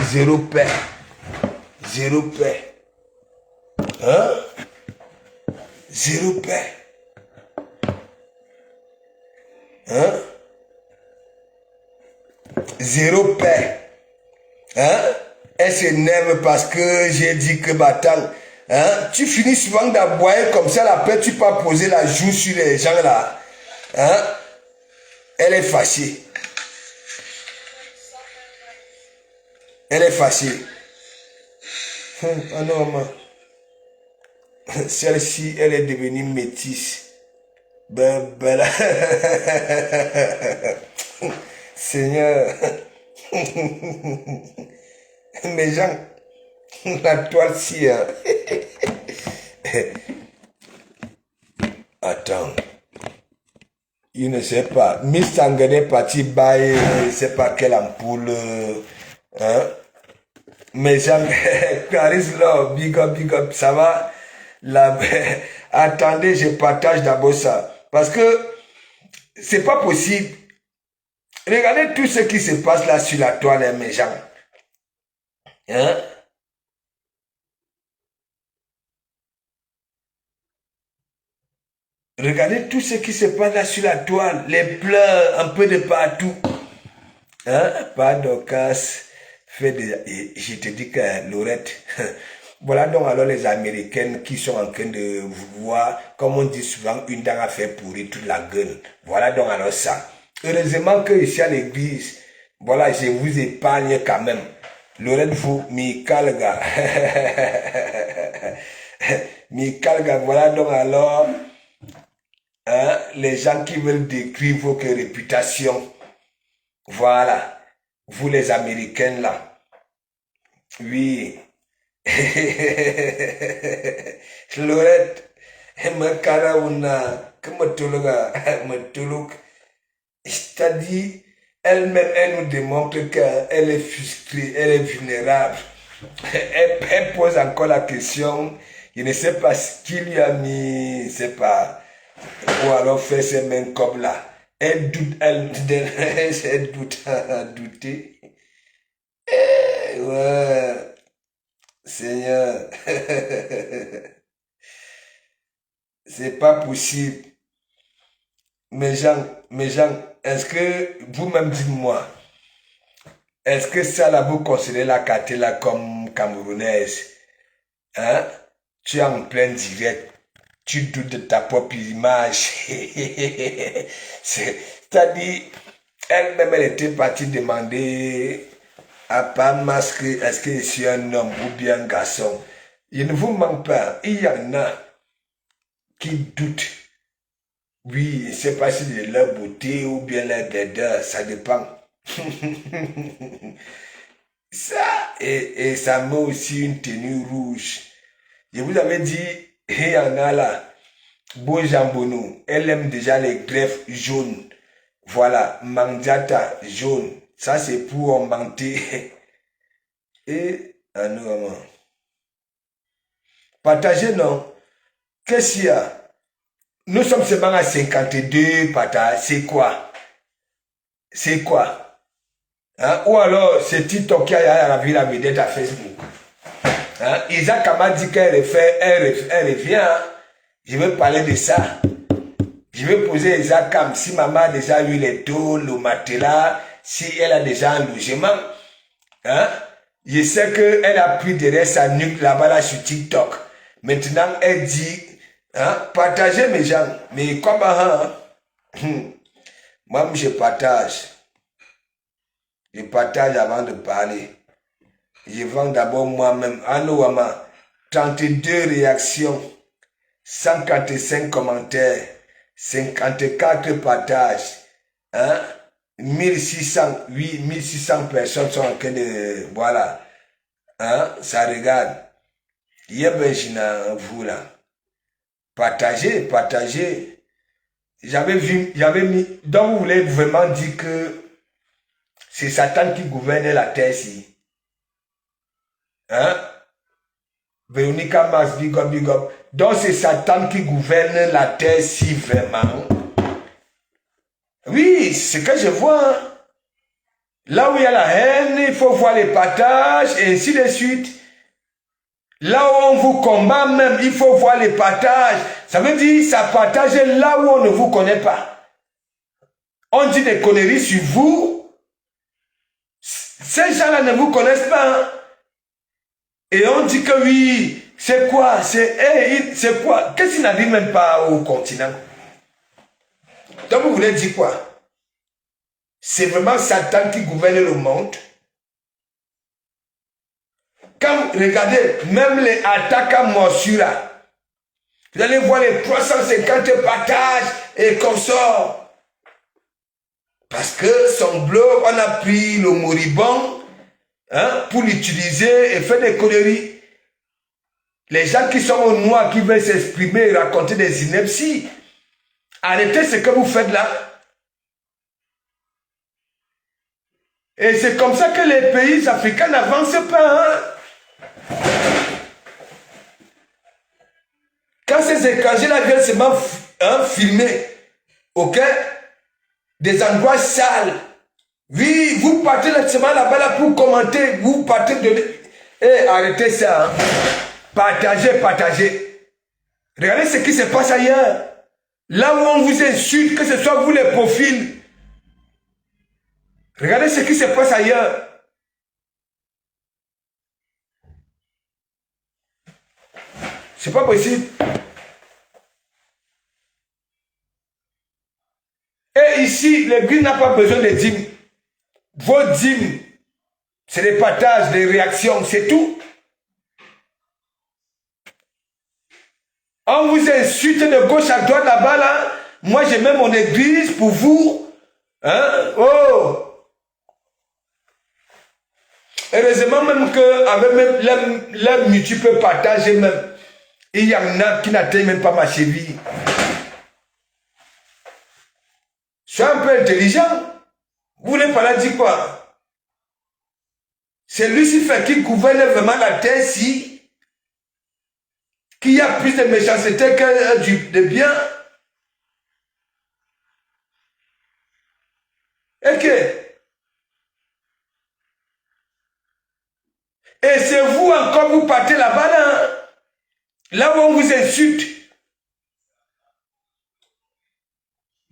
zéro paix. Zéro paix. Hein? Zéro paix. Hein? Zéro paix. Hein? Elle s'énerve parce que j'ai dit que Batang. Hein? Tu finis souvent d'aboyer comme ça, après tu peux poser la joue sur les gens là. Hein? Elle est fâchée. Elle est fâchée. Oh non, maman. Celle-ci, elle est devenue métisse. Ben, là. Seigneur. Mes gens, la toile-ci, hein. Attends. Il ne sait pas. Miss Sangane est partie bailler, je ne sais pas quelle ampoule. Hein? Mais Jean, Clarisse là, big up, ça va? Attendez, je partage d'abord ça. Parce que c'est pas possible. Regardez tout ce qui se passe là sur la toile, mes gens. Hein? Regardez tout ce qui se passe là sur la toile. Les pleurs un peu de partout. Hein? Pas d'occasion. Je te dis que Laurette. Voilà donc alors les Américaines qui sont en train de voir, comme on dit souvent, une dent à faire pourrir toute la gueule. Voilà donc alors ça. Heureusement que ici à l'église, voilà, je vous épargne quand même. Laurette vous, Mikalga. Mikalga, voilà donc alors, hein, les gens qui veulent décrire votre réputation. Voilà. Vous les Américains là. Oui. Lorette, me karaouna, comme tologa, me tolok. C'est-à-dire, elle-même, elle nous démontre qu'elle est frustrée, elle est vulnérable. Elle pose encore la question, je ne sais pas ce qu'il lui a mis, je ne sais pas, ou alors fait ses mains comme là. Elle doute, elle doute, douter. Ouais. Seigneur, c'est pas possible. Mes gens, est-ce que vous-même dites-moi, est-ce que ça là vous considérez la Katé là comme camerounaise? Hein? Tu es en plein direct, tu doutes de ta propre image. C'est-à-dire, elle-même, elle était partie demander à pas masque, est-ce que je suis un homme ou bien un garçon? Il ne vous manque pas. Il y en a qui doutent. Oui, je ne sais pas si c'est leur beauté ou bien leur laideur, ça dépend. Ça, et ça met aussi une tenue rouge. Je vous avais dit, il y en a là, Beau Jambonou, elle aime déjà les greffes jaunes. Voilà, Mandiata jaune. Ça, c'est pour augmenter. Et, à nous, partagez, non? Qu'est-ce qu'il y a? Nous sommes seulement à 52 partages. C'est quoi? C'est quoi? Hein? Ou alors, c'est TikTok qui a vu la vedette à Facebook. Hein? Isaac m'a dit qu'elle revient. Hein? Je vais parler de ça. Je vais poser Isaac si maman a déjà eu les taux, le matelas, si elle a déjà un logement. Hein? Je sais qu'elle a pris derrière sa nuque là-bas là, sur TikTok. Maintenant, elle dit, hein, partagez mes gens. Mais comment, hein? Moi, je partage. Je partage avant de parler. Je vends d'abord moi-même. Anouama, 32 réactions, 145 commentaires, 54 partages. Hein? 1600 personnes sont en train de... Voilà. Hein? Ça regarde. Il y a besoin vous là. Partagez. J'avais mis... Donc vous voulez vraiment dire que c'est Satan qui gouverne la terre ici. Hein? Véronica Max, big up. Donc c'est Satan qui gouverne la terre ici vraiment. Oui, c'est ce que je vois. Là où il y a la haine, il faut voir les partages et ainsi de suite. Là où on vous combat même, il faut voir les partages. Ça veut dire ça partage là où on ne vous connaît pas. On dit des conneries sur vous. Ces gens-là ne vous connaissent pas. Hein? Et on dit que oui, c'est quoi? C'est quoi? Qu'est-ce qu'il n'arrive même pas au continent? Donc vous voulez dire quoi? C'est vraiment Satan qui gouverne le monde. Quand, regardez, même les attaques à morsure là, vous allez voir les 350 partages et consorts. Parce que son blog, on a pris le moribond, hein, pour l'utiliser et faire des conneries. Les gens qui sont au noir, qui veulent s'exprimer et raconter des inepties, arrêtez ce que vous faites là. Et c'est comme ça que les pays africains n'avancent pas. Hein? Quand ces ces étrangers-là viennent seulement filmer, ok, des endroits sales. Oui, vous partez seulement là-bas là pour commenter, vous partez de... Eh, arrêtez ça. Hein. Partagez, partagez. Regardez ce qui se passe ailleurs. Là où on vous insulte, que ce soit vous les profils. Regardez ce qui se passe ailleurs. C'est pas possible. Et ici, l'église n'a pas besoin de dîmes. Vos dîmes, c'est des partages, des réactions, c'est tout. On vous insulte de gauche à droite là-bas, là. Moi, j'ai même mon église pour vous. Hein? Oh! Heureusement même qu'avec même les multiples partages, même, il y en a qui n'atteignent même pas ma cheville. Sois un peu intelligent. Vous voulez pas là dire quoi? C'est Lucifer qui gouverne vraiment la terre si qu'il y a plus de méchanceté que de bien. Et c'est vous encore, vous partez là-bas, là où on vous insulte.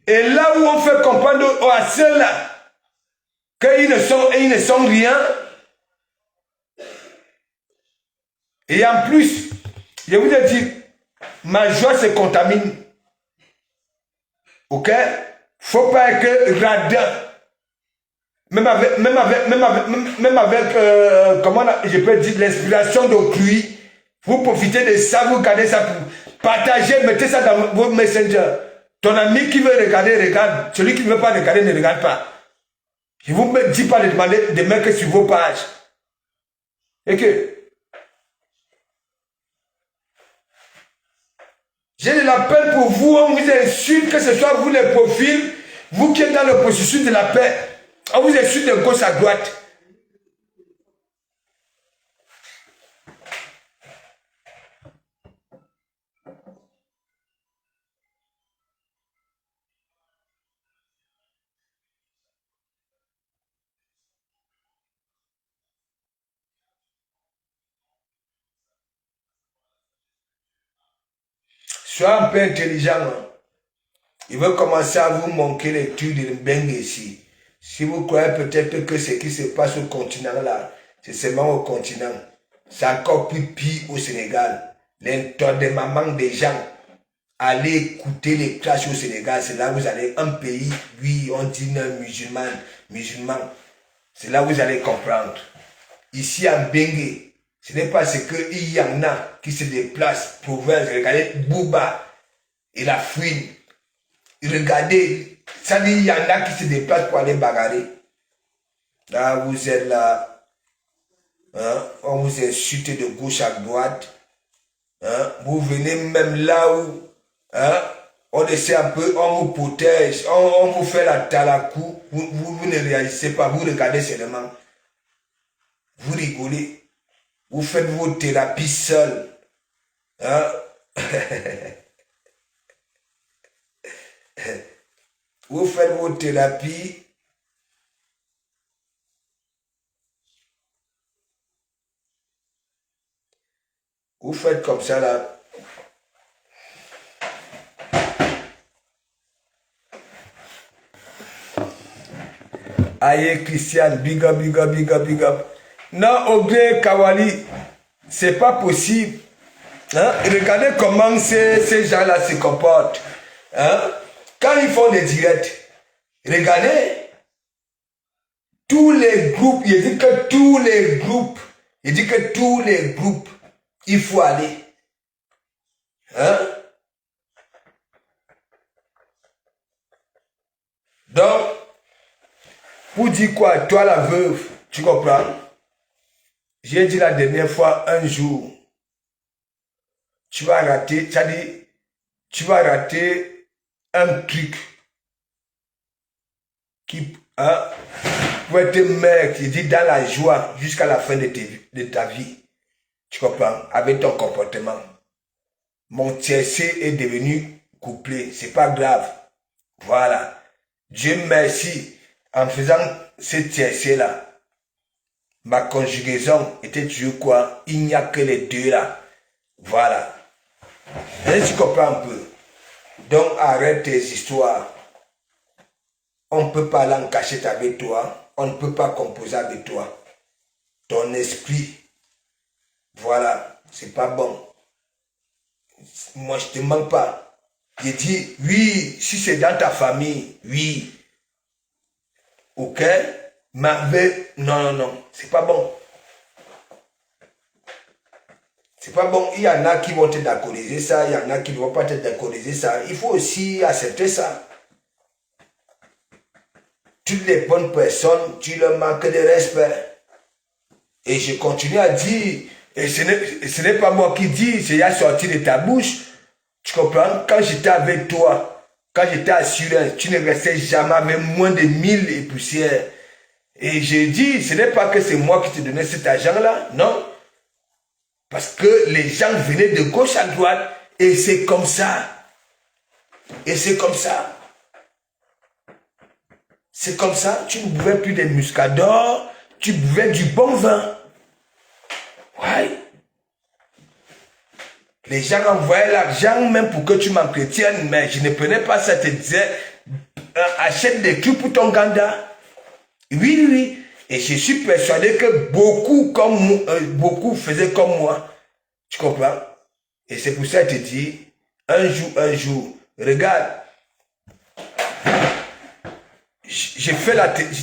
Et là où on fait comprendre à ceux-là qu'ils ne sont rien. Et en plus, je vous ai dit, ma joie se contamine. Ok? Faut pas être radin. Même avec comment je peux dire, l'inspiration d'autrui. Vous profitez de ça, vous gardez ça pour partager, mettez ça dans vos messengers. Ton ami qui veut regarder, regarde. Celui qui ne veut pas regarder, ne regarde pas. Je ne vous dis pas de demander de mettre sur vos pages. Et que j'ai de la peine pour vous, on vous insulte, que ce soit vous les profils, vous qui êtes dans le processus de la paix, on vous insulte de gauche à droite. Sois un peu intelligent. Hein. Il veut commencer à vous manquer l'étude de Mbeng ici. Si vous croyez peut-être que ce qui se passe au continent là, c'est seulement au continent. C'est encore plus pire au Sénégal. L'entonnement des gens. Allez écouter les clashs au Sénégal. C'est là où vous allez, un pays, oui, on dit musulman. C'est là où vous allez comprendre. Ici en Bengue, ce n'est pas ce qu'il y en a qui se déplacent, province, regardez Bouba et la fouine. Regardez, ça dit il y en a qui se déplacent pour aller bagarrer. Là, vous êtes là, hein, on vous insulte de gauche à droite. Hein, vous venez même là où hein, on essaie un peu, on vous protège, on vous fait la talakou, vous ne réagissez pas, vous regardez seulement. Vous rigolez. Vous faites vos thérapies seuls. Hein? Vous faites vos thérapies. Vous faites comme ça là. Aïe, Christian, big up, big up, big up, big up. Non, Oglé Kawali, c'est pas possible. Hein? Regardez comment ces gens-là se comportent. Hein? Quand ils font des directs, regardez tous les groupes, il dit que tous les groupes, il faut aller. Hein? Donc, pour dire quoi, toi la veuve, tu comprends? J'ai dit la dernière fois, un jour, tu vas rater, c'est-à-dire, tu vas rater un truc qui hein, peut être mère qui dit dans la joie jusqu'à la fin de ta vie. Tu comprends? Avec ton comportement. mon tiercé est devenu couplé. C'est pas grave. Voilà. Dieu merci. En faisant ce tiercé-là, ma conjugaison était toujours quoi? Il n'y a que les deux là. Voilà. Et tu comprends un peu. Donc arrête tes histoires. On ne peut pas aller en cachette avec toi. On ne peut pas composer avec toi. Ton esprit. Voilà. C'est pas bon. Moi je te mens pas. J'ai dit oui, si c'est dans ta famille, oui. Ok? Mais non, c'est pas bon. C'est pas bon. Il y en a qui vont te d'accordiser ça, il y en a qui ne vont pas te d'accordiser ça. Il faut aussi accepter ça. Toutes les bonnes personnes, tu leur manques de respect. Et je continue à dire, et ce n'est pas moi qui dis, c'est à sorti de ta bouche. Tu comprends? Quand j'étais avec toi, quand j'étais assuré, tu ne restais jamais avec moins de 1000 et poussières. Et j'ai dit, ce n'est pas que c'est moi qui te donnais cet argent-là, non. Parce que les gens venaient de gauche à droite, et c'est comme ça. Et c'est comme ça. C'est comme ça, tu ne buvais plus des muscadors, tu buvais du bon vin. Ouais. Les gens envoyaient l'argent même pour que tu m'entretiennes, mais je ne prenais pas ça, te disais, achète des trucs pour ton ganda. Oui. Et je suis persuadé que beaucoup faisaient comme moi. Tu comprends? Et c'est pour ça que je te dis, un jour, regarde, je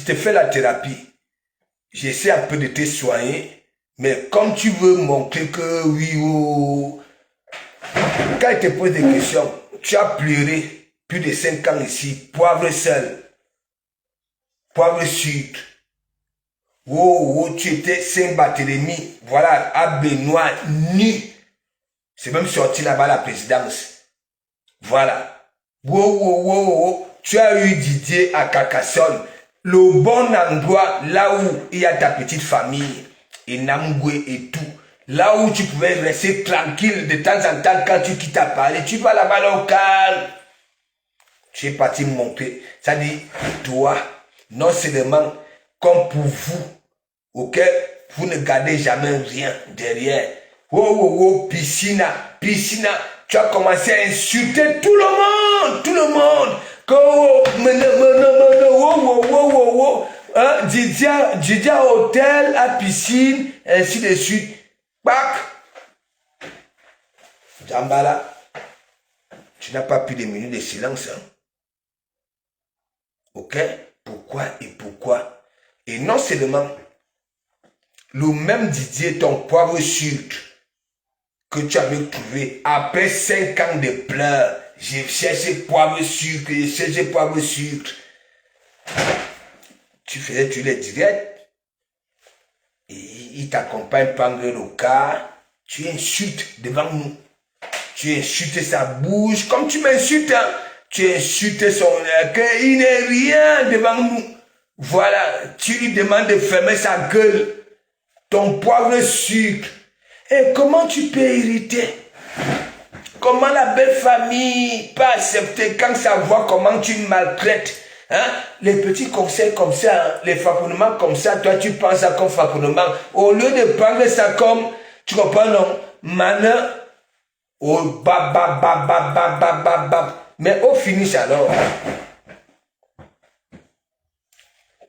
te fais la thérapie. J'essaie un peu de te soigner, mais comme tu veux montrer que oui, oh, quand il te pose des questions, tu as pleuré plus de 5 ans ici, poivre seul, poivre sud. Oh, tu étais Saint-Barthélemy, voilà, à Benoît, nu. C'est même sorti là-bas la présidence. Voilà. Tu as eu Didier à Carcassonne, le bon endroit, là où il y a ta petite famille, et Namgwe et tout. Là où tu pouvais rester tranquille de temps en temps quand tu quittes à Paris. Tu vas là-bas au calme. Tu es parti me montrer. Ça dit, toi, non seulement comme pour vous, ok, vous ne gardez jamais rien derrière. Piscina. Tu as commencé à insulter tout le monde. Didier hôtel, à piscine, ainsi de suite. Bac. Djambala, tu n'as pas plus de minutes de silence. Hein? Ok? Pourquoi? Et non seulement le même Didier, ton poivre sucre que tu avais trouvé après 5 ans de pleurs. J'ai cherché poivre sucre, Tu les directs. Et il t'accompagne prendre le car. Tu insultes devant nous. Tu insultes sa bouche comme tu m'insultes. Hein? Tu insultes son cœur. Il n'est rien devant nous. Voilà. Tu lui demandes de fermer sa gueule. Ton poivre sucre. Et comment tu peux hériter? Comment la belle famille peut accepter quand ça voit comment tu maltraites? Hein? Les petits conseils comme ça, hein? Les frapponnements comme ça, toi tu penses ça comme frapponnement. Au lieu de prendre ça comme, tu comprends non? Maintenant, oh, mais au finish alors,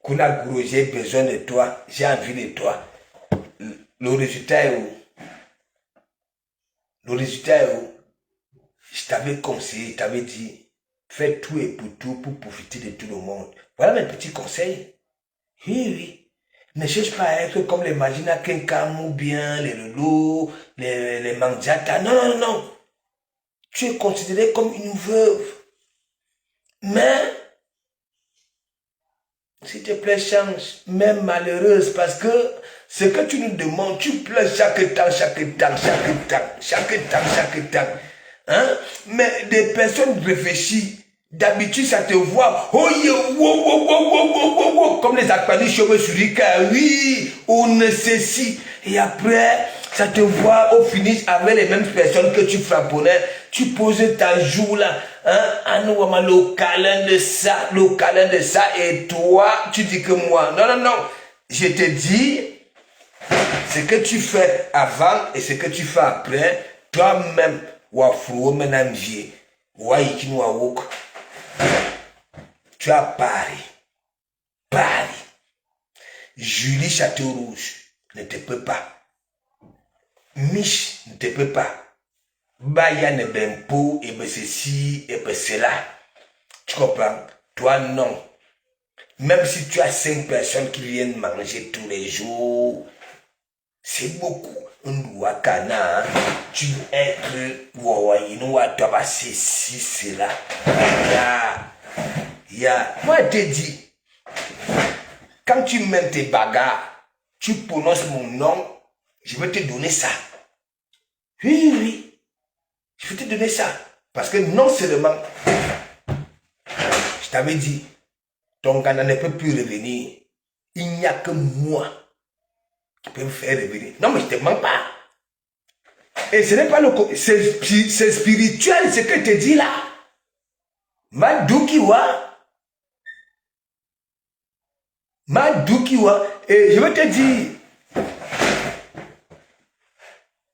Kuna Guru, j'ai besoin de toi, j'ai envie de toi. Le résultat est où? Je t'avais conseillé, je t'avais dit, fais tout et pour tout pour profiter de tout le monde. Voilà mes petits conseils. Oui. Ne cherche pas à être comme les Magina Kenkam ou bien les Lolo, les Manjata. Non. Tu es considéré comme une veuve. Mais, s'il te plaît, change. Même malheureuse, parce que ce que tu nous demandes, tu pleures chaque temps. Hein? Mais des personnes réfléchies, d'habitude, ça te voit. Comme les aquanis cheveux sur Rika. Oui, on ne sait si. Et après, ça te voit au finish avec les mêmes personnes que tu frapponnais. Tu poses ta joue là, hein, le câlin de ça, et toi, tu dis que moi. Non, non, non. Je te dis, ce que tu fais avant et ce que tu fais après, toi-même, tu as Paris. Julie Château-Rouge ne te peut pas. Mich ne te peut pas. Baya ne bempo et ben ceci et ben cela. Tu comprends? Toi non. Même si tu as 5 personnes qui viennent manger tous les jours, c'est beaucoup. Wakana, tu veux être toi ceci, cela. Moi je te dis, quand tu mets tes bagarres, tu prononces mon nom, je vais te donner ça. Oui. Je vais te donner ça. Parce que non seulement, je t'avais dit, ton Ghana ne peut plus revenir. Il n'y a que moi qui peux me faire revenir. Non, mais je ne te mens pas. Et ce n'est pas le... C'est spirituel ce que je te dis là. Madoukiwa. Et je vais te dire,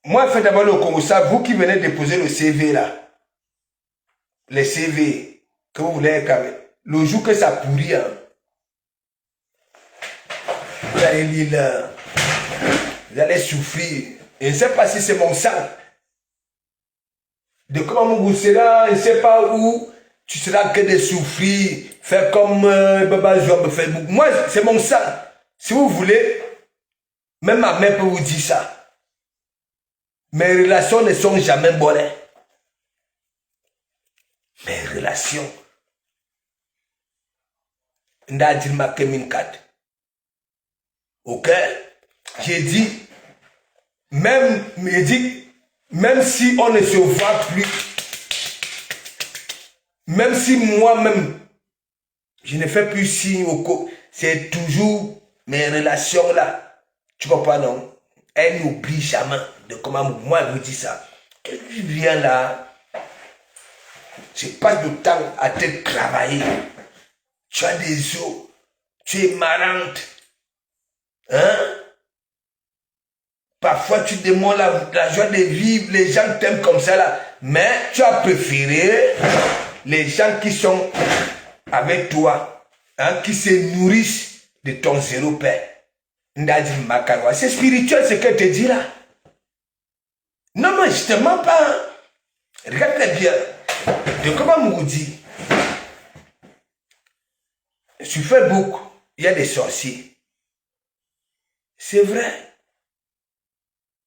moi, faites d'abord le Congo, ça, vous qui venez déposer le CV là, les CV que vous voulez, le jour que ça pourrit, hein, vous allez lire là, vous allez souffrir. Et je ne sais pas si c'est mon sang. De comment vous serez, je ne sais pas où, tu seras que de souffrir, faire comme Baba Job, Facebook. Moi, c'est mon sang. Si vous voulez, même ma mère peut vous dire ça. Mes relations ne sont jamais bonnes. Mes relations. Ndadilma Keminkat. Ok? J'ai dit, même si on ne se voit plus, même si moi-même, je ne fais plus signe au co, c'est toujours mes relations là. Tu comprends, non? Elle n'oublie jamais de comment moi je vous dis ça. Tu viens là, je passe du temps à te travailler. Tu as des os, tu es marrante. Hein? Parfois tu demandes la joie de vivre, les gens t'aiment comme ça là. Mais tu as préféré les gens qui sont avec toi, hein, qui se nourrissent de ton zéro paix. C'est spirituel ce qu'elle te dit là. Non, mais je te mens pas. Hein. Regarde très bien. De comment on vous dit. Sur Facebook, il y a des sorciers. C'est vrai.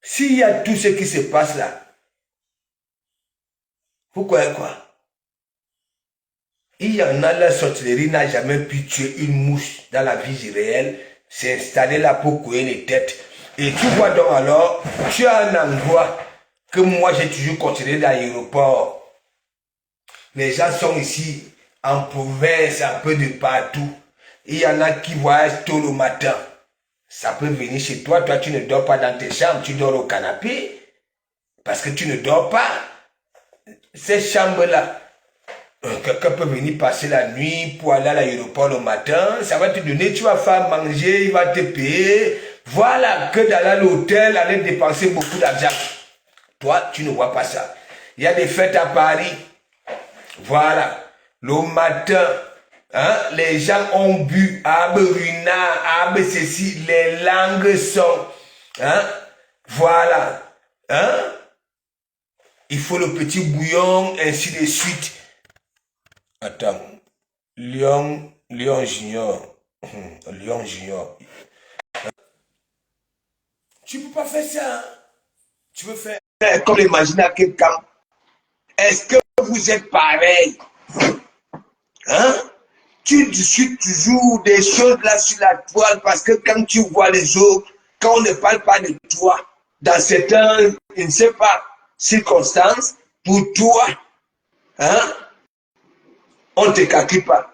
S'il y a tout ce qui se passe là, vous croyez quoi? Il y en a, la sorcellerie n'a jamais pu tuer une mouche dans la vie réelle. C'est installé là pour couiller les têtes. Et tu vois donc alors, tu as un endroit que moi j'ai toujours continué dans l'aéroport. Les gens sont ici, en province, un peu de partout. Il y en a qui voyagent tôt le matin. Ça peut venir chez toi. Toi, tu ne dors pas dans tes chambres, tu dors au canapé. Parce que tu ne dors pas. Ces chambres-là, quelqu'un peut venir passer la nuit pour aller à l'aéroport le matin. Ça va te donner, tu vas faire manger, il va te payer. Voilà que d'aller à l'hôtel, aller dépenser beaucoup d'argent. Toi, tu ne vois pas ça. Il y a des fêtes à Paris. Voilà. Le matin, hein, les gens ont bu, abruna, ceci, les langues sont, hein, voilà, hein, il faut le petit bouillon, ainsi de suite. Attends, Lion Junior, Lion Junior. Tu peux pas faire ça, hein? Tu veux faire comme imaginer à quelqu'un. Est-ce que vous êtes pareil? Hein? Tu suis toujours des choses là sur la toile parce que quand tu vois les autres, quand on ne parle pas de toi, dans certaines, je ne sais pas, circonstances, pour toi, hein, on ne te calcule pas.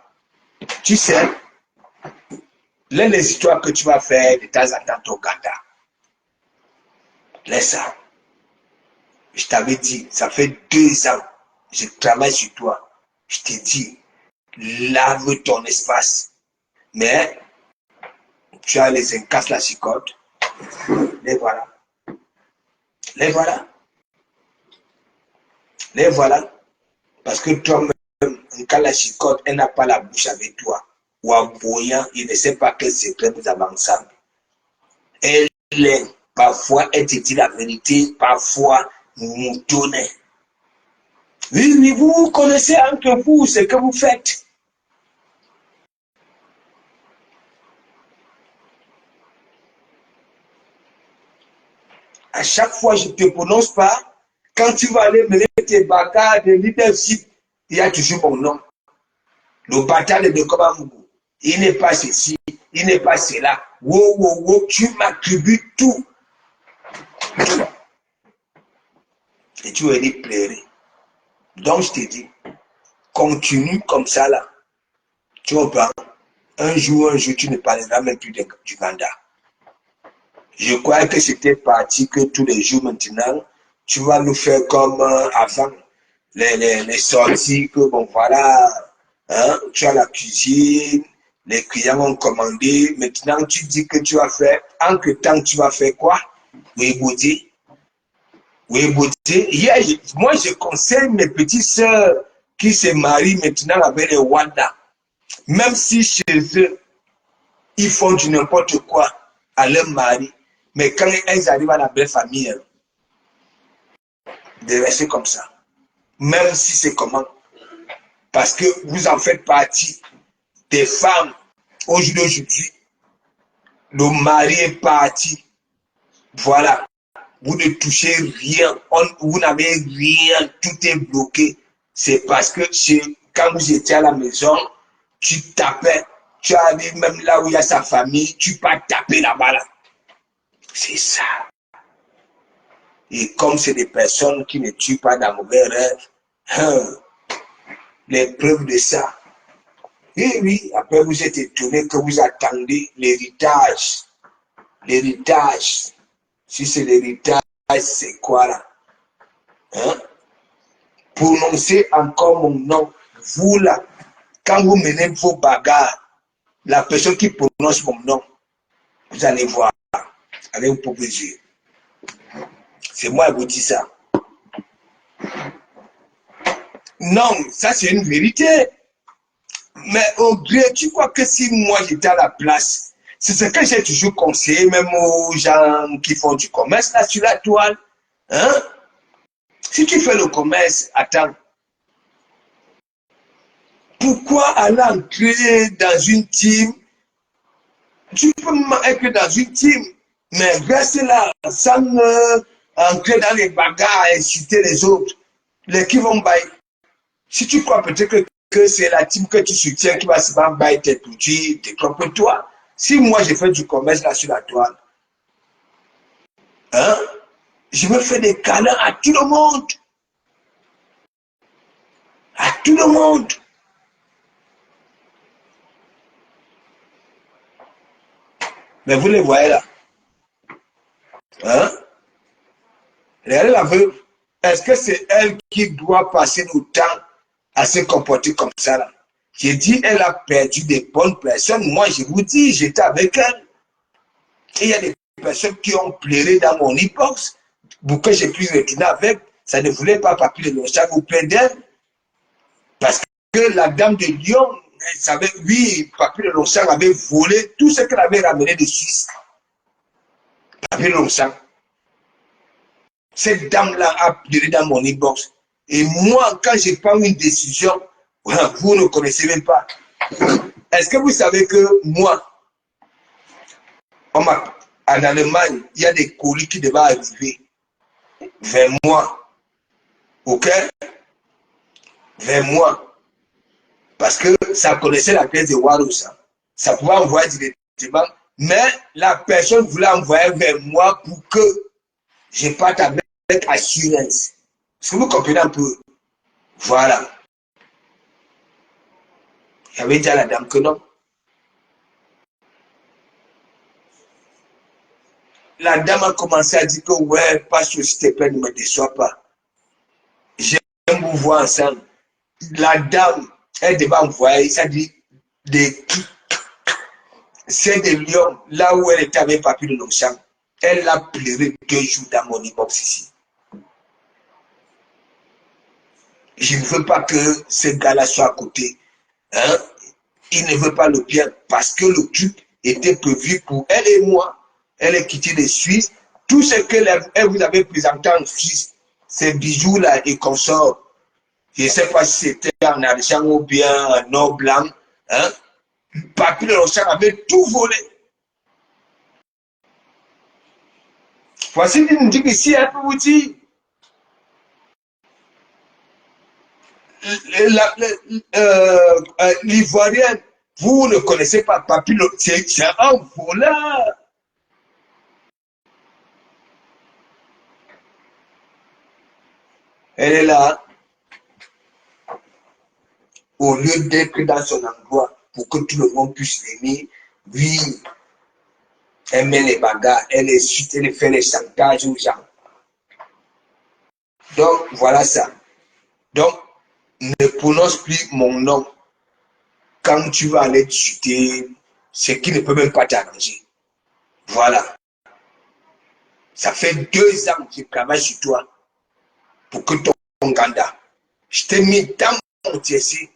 Tu sais, l'une des histoires que tu vas faire de temps en temps au Ghana, Laisse ça. Je t'avais dit, ça fait 2 ans, je travaille sur toi. Je t'ai dit, lave ton espace. Mais, tu as les incasses la chicote. Les voilà. Les voilà. Les voilà. Parce que toi-même, quand la chicote, elle n'a pas la bouche avec toi. Ou en voyant, il ne sait pas quel secret vous avez ensemble. Elle est, parfois, elle te dit la vérité, parfois, moutonner. Oui, oui, vous connaissez entre vous ce que vous faites. À chaque fois, je ne te prononce pas. Quand tu vas aller mener tes batailles de leadership, il y a toujours mon nom. Le bataille de Kobamougou. Il n'est pas ceci, il n'est pas cela. Wow, wow, wow, tu m'attribues tout. Et tu vas aller pleurer. Donc, je te dis, continue comme ça là. Tu comprends? Un jour, tu ne parleras même plus du mandat. Je crois que c'était parti que tous les jours maintenant, tu vas nous faire comme avant, les sorties, que bon voilà, hein, tu as la cuisine, les clients ont commandé, maintenant tu dis que tu vas faire, entre temps tu vas faire quoi? Oui, beauté. Oui, beauté. Moi je conseille mes petites sœurs qui se marient maintenant avec les Wanda, même si chez eux, ils font du n'importe quoi à leur mari. Mais quand elles arrivent à la belle famille, de rester comme ça. Même si c'est comment. Parce que vous en faites partie des femmes. Aujourd'hui, le mari est parti. Voilà. Vous ne touchez rien. Vous n'avez rien. Tout est bloqué. C'est parce que quand vous étiez à la maison, tu tapais. Tu arrives même là où il y a sa famille, tu vas taper là-bas. Là. C'est ça. Et comme c'est des personnes qui ne tuent pas dans mauvais rêves, les preuves de ça. Et oui, après vous êtes étonné que vous attendez l'héritage. L'héritage. Si c'est l'héritage, c'est quoi là? Hein? Prononcez encore mon nom. Vous là, quand vous menez vos bagarres, la personne qui prononce mon nom, vous allez voir avec vos propres yeux. C'est moi qui vous dis ça. Non, ça c'est une vérité. Mais au gré, tu crois que si moi j'étais à la place, c'est ce que j'ai toujours conseillé, même aux gens qui font du commerce là sur la toile. Hein? Si tu fais le commerce, attends. Pourquoi aller entrer dans une team? Tu peux être dans une team, mais reste là sans entrer dans les bagarres et insulter les autres. Les qui vont bailler. Si tu crois peut-être que c'est la team que tu soutiens qui va se bailler tes produits, décrope-toi. Si moi je fais du commerce là sur la toile, hein, je me fais des câlins à tout le monde. À tout le monde. Mais vous les voyez là. Hein? Regardez la veuve. Est-ce que c'est elle qui doit passer le temps à se comporter comme ça là? J'ai dit, elle a perdu des bonnes personnes. Moi, je vous dis, j'étais avec elle. Et il y a des personnes qui ont pleuré dans mon inbox pour que je puisse retourner avec. Ça ne voulait pas Papy de Longchamp auprès d'elle. Parce que la dame de Lyon, elle savait, oui, Papy de Longchamp avait volé tout ce qu'elle avait ramené de Suisse. Papy de Longchamp. Cette dame-là a pleuré dans mon inbox. Et moi, quand je prends une décision, vous ne connaissez même pas. Est-ce que vous savez que moi, en Allemagne, il y a des colis qui devaient arriver vers moi. OK? Vers moi. Parce que ça connaissait la pièce de Warus. Ça pouvait envoyer directement. Mais la personne voulait envoyer vers moi pour que je parte avec assurance. Est-ce que vous comprenez un peu? Voilà. J'avais dit à la dame que non. la dame a commencé à dire que ouais, pasteur, s'il te plaît, ne me déçois pas. J'aime vous voir ensemble. La dame, elle devait envoyer, ça dit, c'est des lions, là où elle était avec Papy de Longchamp. Elle a pleuré 2 jours dans mon inbox ici. Je ne veux pas que ce gars-là soit à côté. Hein? Il ne veut pas le bien parce que le truc était prévu pour elle et moi. Elle est quittée de Suisse. Tout ce qu'elle vous avait présenté en Suisse, ces bijoux-là et consorts, je ne sais pas si c'était en argent ou bien en or blanc. Hein? Papy de Longchamp avait tout volé. Voici une dit ici, elle peut vous dire. L'Ivoirienne, vous ne connaissez pas Papy, c'est un voleur. Elle est là, au lieu d'être dans son endroit pour que tout le monde puisse venir, oui, elle met les bagarres, elle fait les chantages aux gens. Donc, voilà ça. Donc, ne prononce plus mon nom quand tu vas aller discuter ce qui ne peut même pas t'arranger. Voilà. Ça fait 2 ans que je travaille sur toi pour que ton ganda. Je t'ai mis dans mon TSC.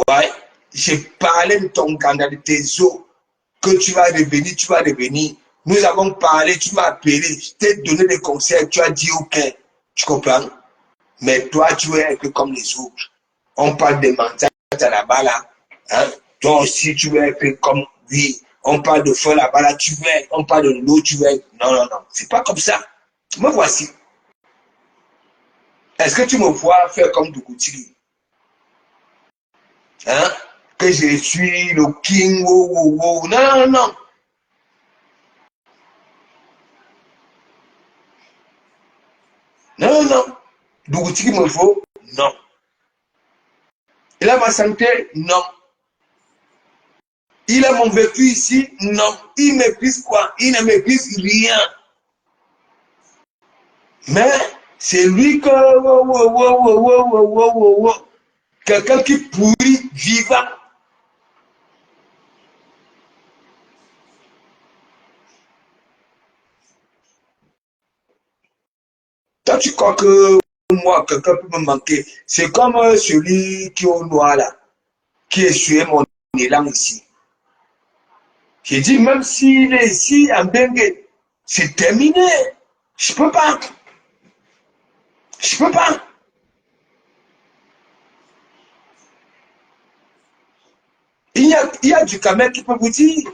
Ouais. J'ai parlé de ton ganda, de tes os. Que tu vas revenir, tu vas revenir. Nous avons parlé, tu m'as appelé, je t'ai donné des conseils, tu as dit ok. Tu comprends? Mais toi, tu es un peu comme les autres. On parle de mental là-bas là. Hein? Toi aussi, tu es un peu comme lui. On parle de feu là-bas là, tu es. On parle de l'eau, tu es. Non, non, non. C'est pas comme ça. Me voici. Est-ce que tu me vois faire comme Dougouti? Hein? Que je suis le king, wow, wow, wow. Non, non, non. Non, non, non. Dougouti me faut? Non. Il a ma santé? Non. Il a mon vécu ici? Non. Il méprise quoi? Il ne méprise rien. Mais c'est lui que quelqu'un qui pourrit vivant. Toi, tu crois que moi, quelqu'un peut me manquer? C'est comme celui qui est au noir là, qui est sur mon élan ici. J'ai dit, même s'il est ici en Bengue, c'est terminé. Je peux pas. Je peux pas. Il y a du Kamel qui peut vous dire.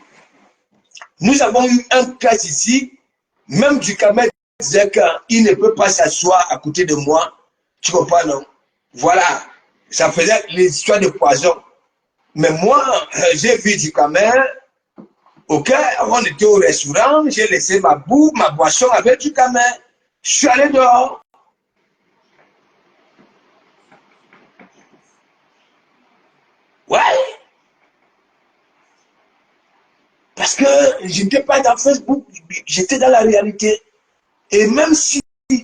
Nous avons eu un cas ici, même du Kamel disait qu'il ne peut pas s'asseoir à côté de moi. Tu comprends, non? Voilà. Ça faisait l'histoire de poison. Mais moi, j'ai vu du Kamel. Ok, on était au restaurant, j'ai laissé ma boue, ma boisson avec du Kamel. Je suis allé dehors. Ouais. Parce que je n'étais pas dans Facebook, j'étais dans la réalité. Et même si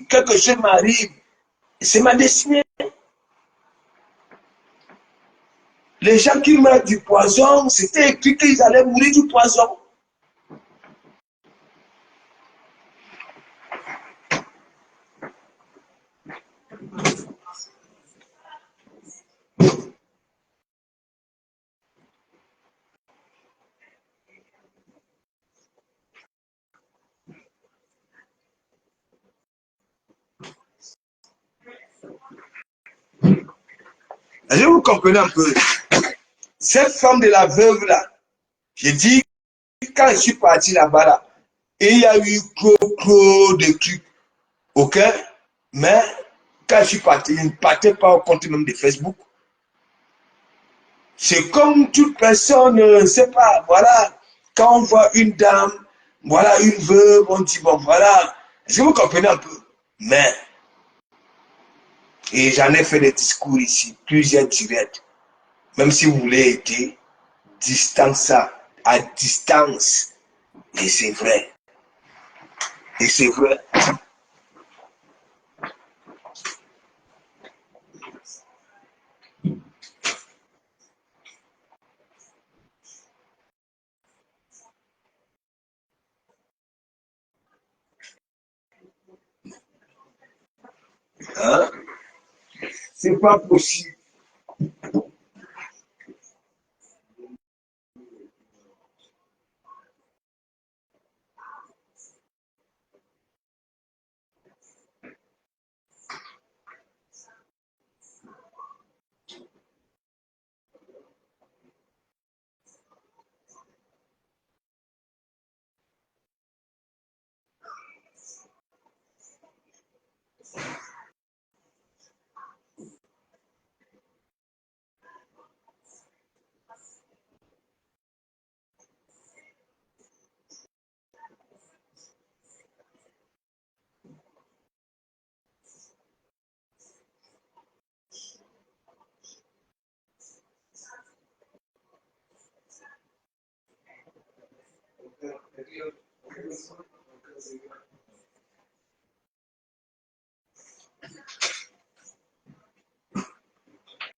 quelque chose m'arrive, c'est ma destinée. Les gens qui meurent du poison, c'était écrit qu'ils allaient mourir du poison. Est-ce que vous comprenez un peu? Cette femme de la veuve là, j'ai dit, quand je suis parti là-bas là, il y a eu trop de trucs, ok? Mais quand je suis parti, je ne partais pas au compte même de Facebook. C'est comme toute personne, ne sait pas, voilà, quand on voit une dame, voilà, une veuve, on dit, bon, voilà, est-ce que vous comprenez un peu? Mais, et j'en ai fait des discours ici, plusieurs directs, même si vous voulez aider, distance ça, à distance, et c'est vrai. Et c'est vrai. Hein? C'est pas possible.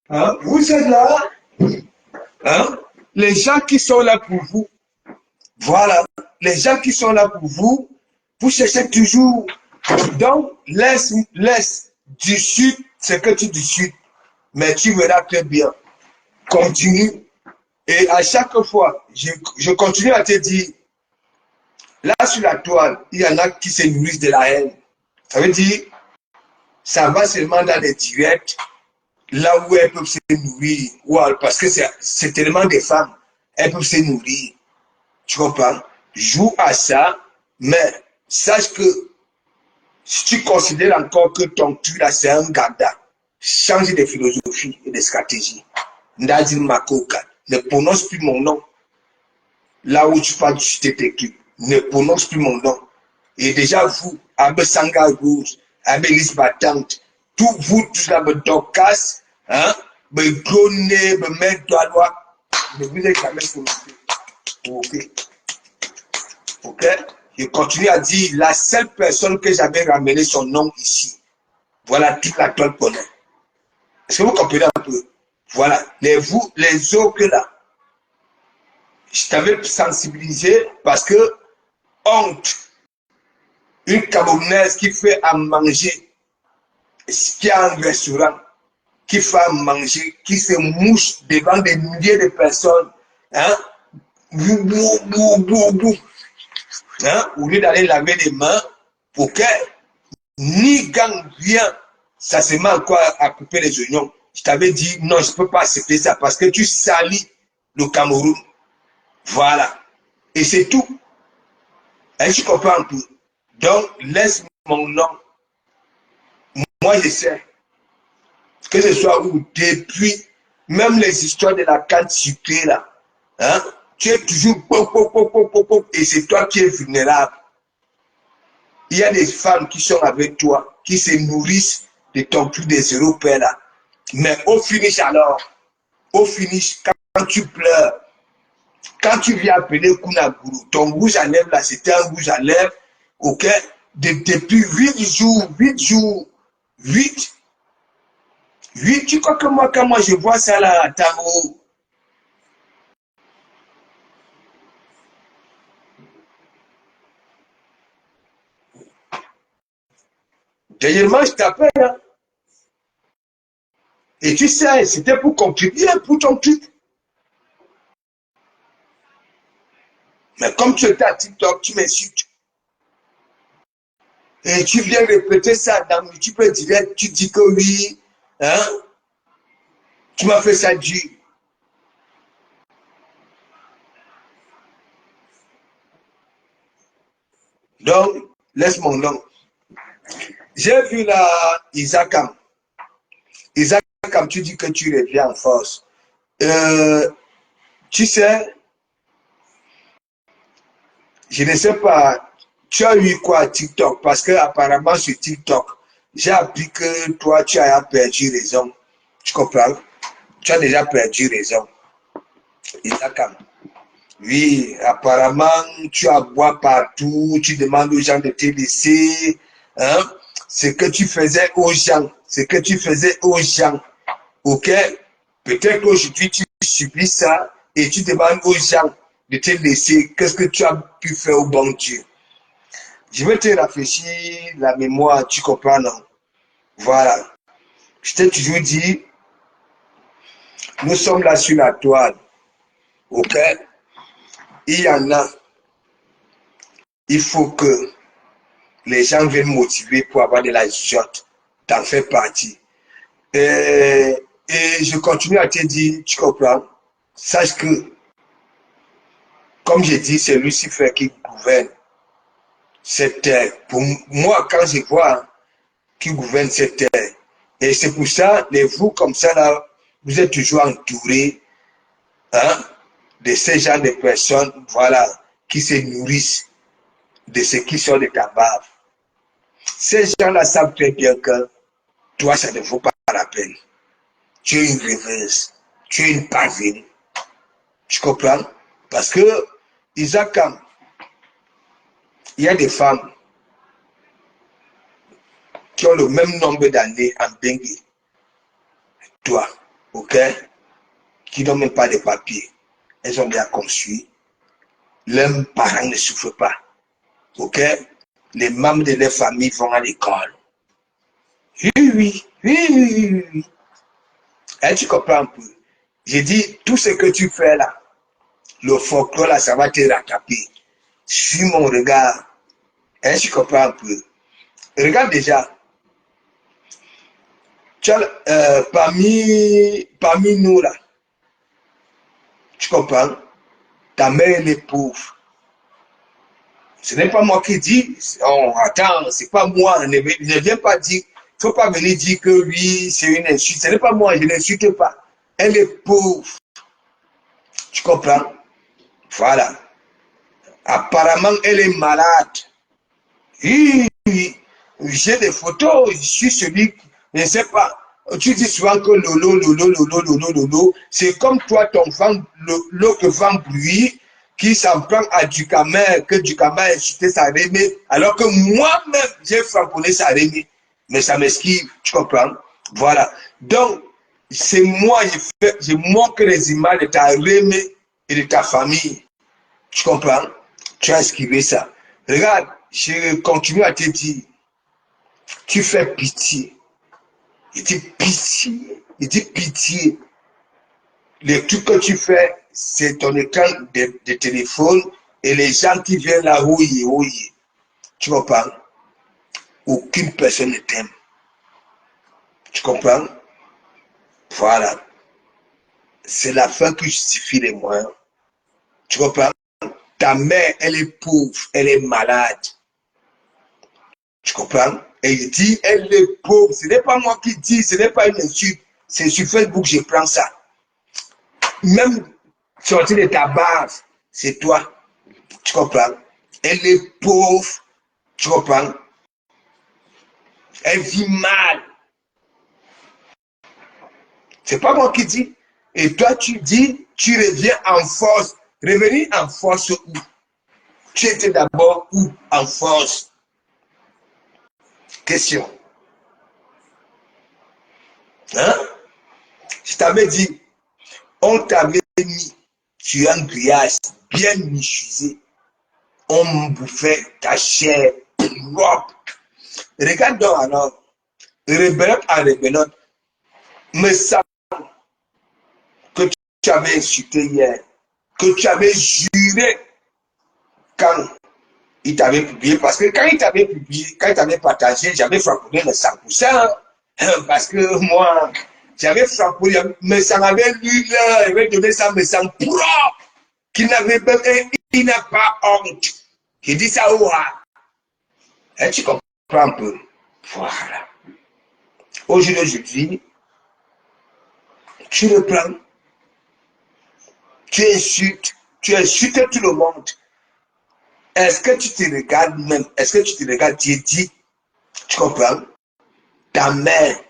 Hein? Vous êtes là, hein? Les gens qui sont là pour vous, voilà, les gens qui sont là pour vous, vous cherchez toujours. Donc, laisse du sud ce que tu discutes, mais tu verras très bien. Continue. Et à chaque fois, je continue à te dire, là sur la toile, il y en a qui se nourrissent de la haine. Ça veut dire, ça va seulement dans les directs, là où elles peuvent se nourrir. Parce que c'est tellement des femmes, elles peuvent se nourrir. Tu comprends? Joue à ça, mais sache que si tu considères encore que ton cul là c'est un gada, change de philosophie et de stratégie. Ndazil Makoka, ne prononce plus mon nom. Là où tu parles du TTQ, ne prononce plus mon nom. Et déjà vous, Abe Sanga Rouge, Abe Lise Battante, tous vous, tous là, Docas, hein, me gronder, me mettre doigt droit, ne vous êtes jamais prononcé. Ok. Ok? Je continue à dire, la seule personne que j'avais ramené son nom ici, voilà, toute la toile connaît. Est-ce que vous comprenez un peu? Voilà, les autres là, je t'avais sensibilisé parce que honte, une Camerounaise qui fait à manger, qui a un restaurant, qui fait à manger, qui se mouche devant des milliers de personnes, hein, hein, au lieu d'aller laver les mains, pour que ni gagne rien, ça se met encore à couper les oignons. Je t'avais dit, non, je ne peux pas accepter ça parce que tu salis le Cameroun. Voilà. Et c'est tout. Et tu comprends un peu. Donc, laisse mon nom. Moi, je sais. Que ce soit où, depuis, même les histoires de la canne sucrée, là, hein, tu es toujours et c'est toi qui es vulnérable. Il y a des femmes qui sont avec toi, qui se nourrissent de ton plus des Européens là. Mais au finish alors, au finish, quand tu pleures, quand tu viens appeler Kunaguru, ton rouge à lèvres là, c'était un rouge à lèvres, ok, depuis 8 jours, 8, tu crois que moi, quand moi je vois ça là, attends, oh. Dernièrement, je t'appelle, hein. Et tu sais, c'était pour contribuer pour ton truc. Mais comme tu étais à TikTok, tu m'insultes. Et tu viens répéter ça dans multiples directs, tu dis que oui, hein, tu m'as fait ça dur. Donc, laisse mon nom. J'ai vu là, Isakam. Isakam, tu dis que tu reviens en force. Tu sais, je ne sais pas, tu as eu quoi à TikTok? Parce que apparemment sur TikTok, j'ai appris que toi, tu as perdu raison. Tu comprends? Tu as déjà perdu raison. Isakam. Oui, apparemment, tu aboies partout, tu demandes aux gens de te laisser. Hein? Ce que tu faisais aux gens, ce que tu faisais aux gens, ok? Peut-être qu'aujourd'hui, tu subis ça et tu demandes aux gens de te laisser. Qu'est-ce que tu as pu faire au bon Dieu? Je vais te rafraîchir la mémoire, tu comprends, non? Voilà. Je t'ai toujours dit, nous sommes là sur la toile, ok? Il y en a, il faut que les gens viennent motiver pour avoir de la jotte. T'en fais partie. Et je continue à te dire, tu comprends? Sache que, comme j'ai dit, c'est Lucifer qui gouverne cette terre. Pour moi, quand je vois qui gouverne cette terre, et c'est pour ça, les vous comme ça, là, vous êtes toujours entourés, hein, de ces gens de personnes, voilà, qui se nourrissent de ce qui sort de ta bave. Ces gens-là savent très bien que toi, ça ne vaut pas la peine. Tu es une rêveuse, tu es une parvenue. Tu comprends? Parce que, Isaac, il y a des femmes qui ont le même nombre d'années en Bengue. Toi, ok? Qui n'ont même pas de papiers. Elles ont bien construit. Leurs parents ne souffrent pas. Ok? Les membres de leur famille vont à l'école. Oui, oui, oui, oui, oui, oui. Et tu comprends un peu? J'ai dit, tout ce que tu fais là, le folklore là, ça va te rattraper. Suis mon regard. Et tu comprends un peu? Regarde déjà, tu as, parmi nous là, tu comprends? Ta mère elle est pauvre. Ce n'est pas moi qui dis, oh, attends, c'est pas moi, ne viens pas dire, faut pas venir dire que oui, c'est une insulte. Ce n'est pas moi, je n'insulte pas. Elle est pauvre. Tu comprends? Voilà. Apparemment, elle est malade. Oui, oui. J'ai des photos, je suis celui, je ne sais pas. Tu dis souvent que lolo, c'est comme toi, ton vent, l'autre vent bruit, qui s'en prend à Ducamer, que Ducamer a insulté sa remée, alors que moi-même, j'ai framponné sa remée. Mais ça m'esquive, tu comprends? Voilà. Donc, c'est moi, je montre les images de ta remée et de ta famille. Tu comprends? Tu as esquivé ça. Regarde, je continue à te dire, tu fais pitié. Il dit pitié. Il dit pitié. Les trucs que tu fais, c'est ton écran de téléphone et les gens qui viennent là, oui, oui. Tu comprends? Aucune personne ne t'aime. Tu comprends? Voilà. C'est la fin qui justifie les moyens. Tu comprends? Ta mère, elle est pauvre, elle est malade. Tu comprends? Et il dit, elle est pauvre. Ce n'est pas moi qui dis, ce n'est pas une insulte. C'est sur Facebook que je prends ça. Même sortir de ta base, c'est toi. Tu comprends? Elle est pauvre. Tu comprends? Elle vit mal. C'est pas moi qui dis. Et toi, tu dis, tu reviens en force. Revenir en force où? Tu étais d'abord où? En force. Question. Hein? Je t'avais dit, on t'avait mis sur un grillage bien michusé. On bouffait ta chair propre. Regarde donc alors, rebelote à rebelote, me semble que tu avais insulté hier, que tu avais juré quand il t'avait publié, parce que quand il t'avait publié, quand il t'avait partagé, j'avais frappé le 100%, parce que moi, j'avais frappé, mais ça m'avait lu là, il avait donné ça, me semble propre, qu'il n'avait pas, il n'a pas honte. Il dit ça au roi. Et tu comprends un peu. Voilà. Aujourd'hui, tu reprends, tu insultes tout le monde. Est-ce que tu te regardes même? Est-ce que tu te regardes? Tu dis, tu comprends? Ta mère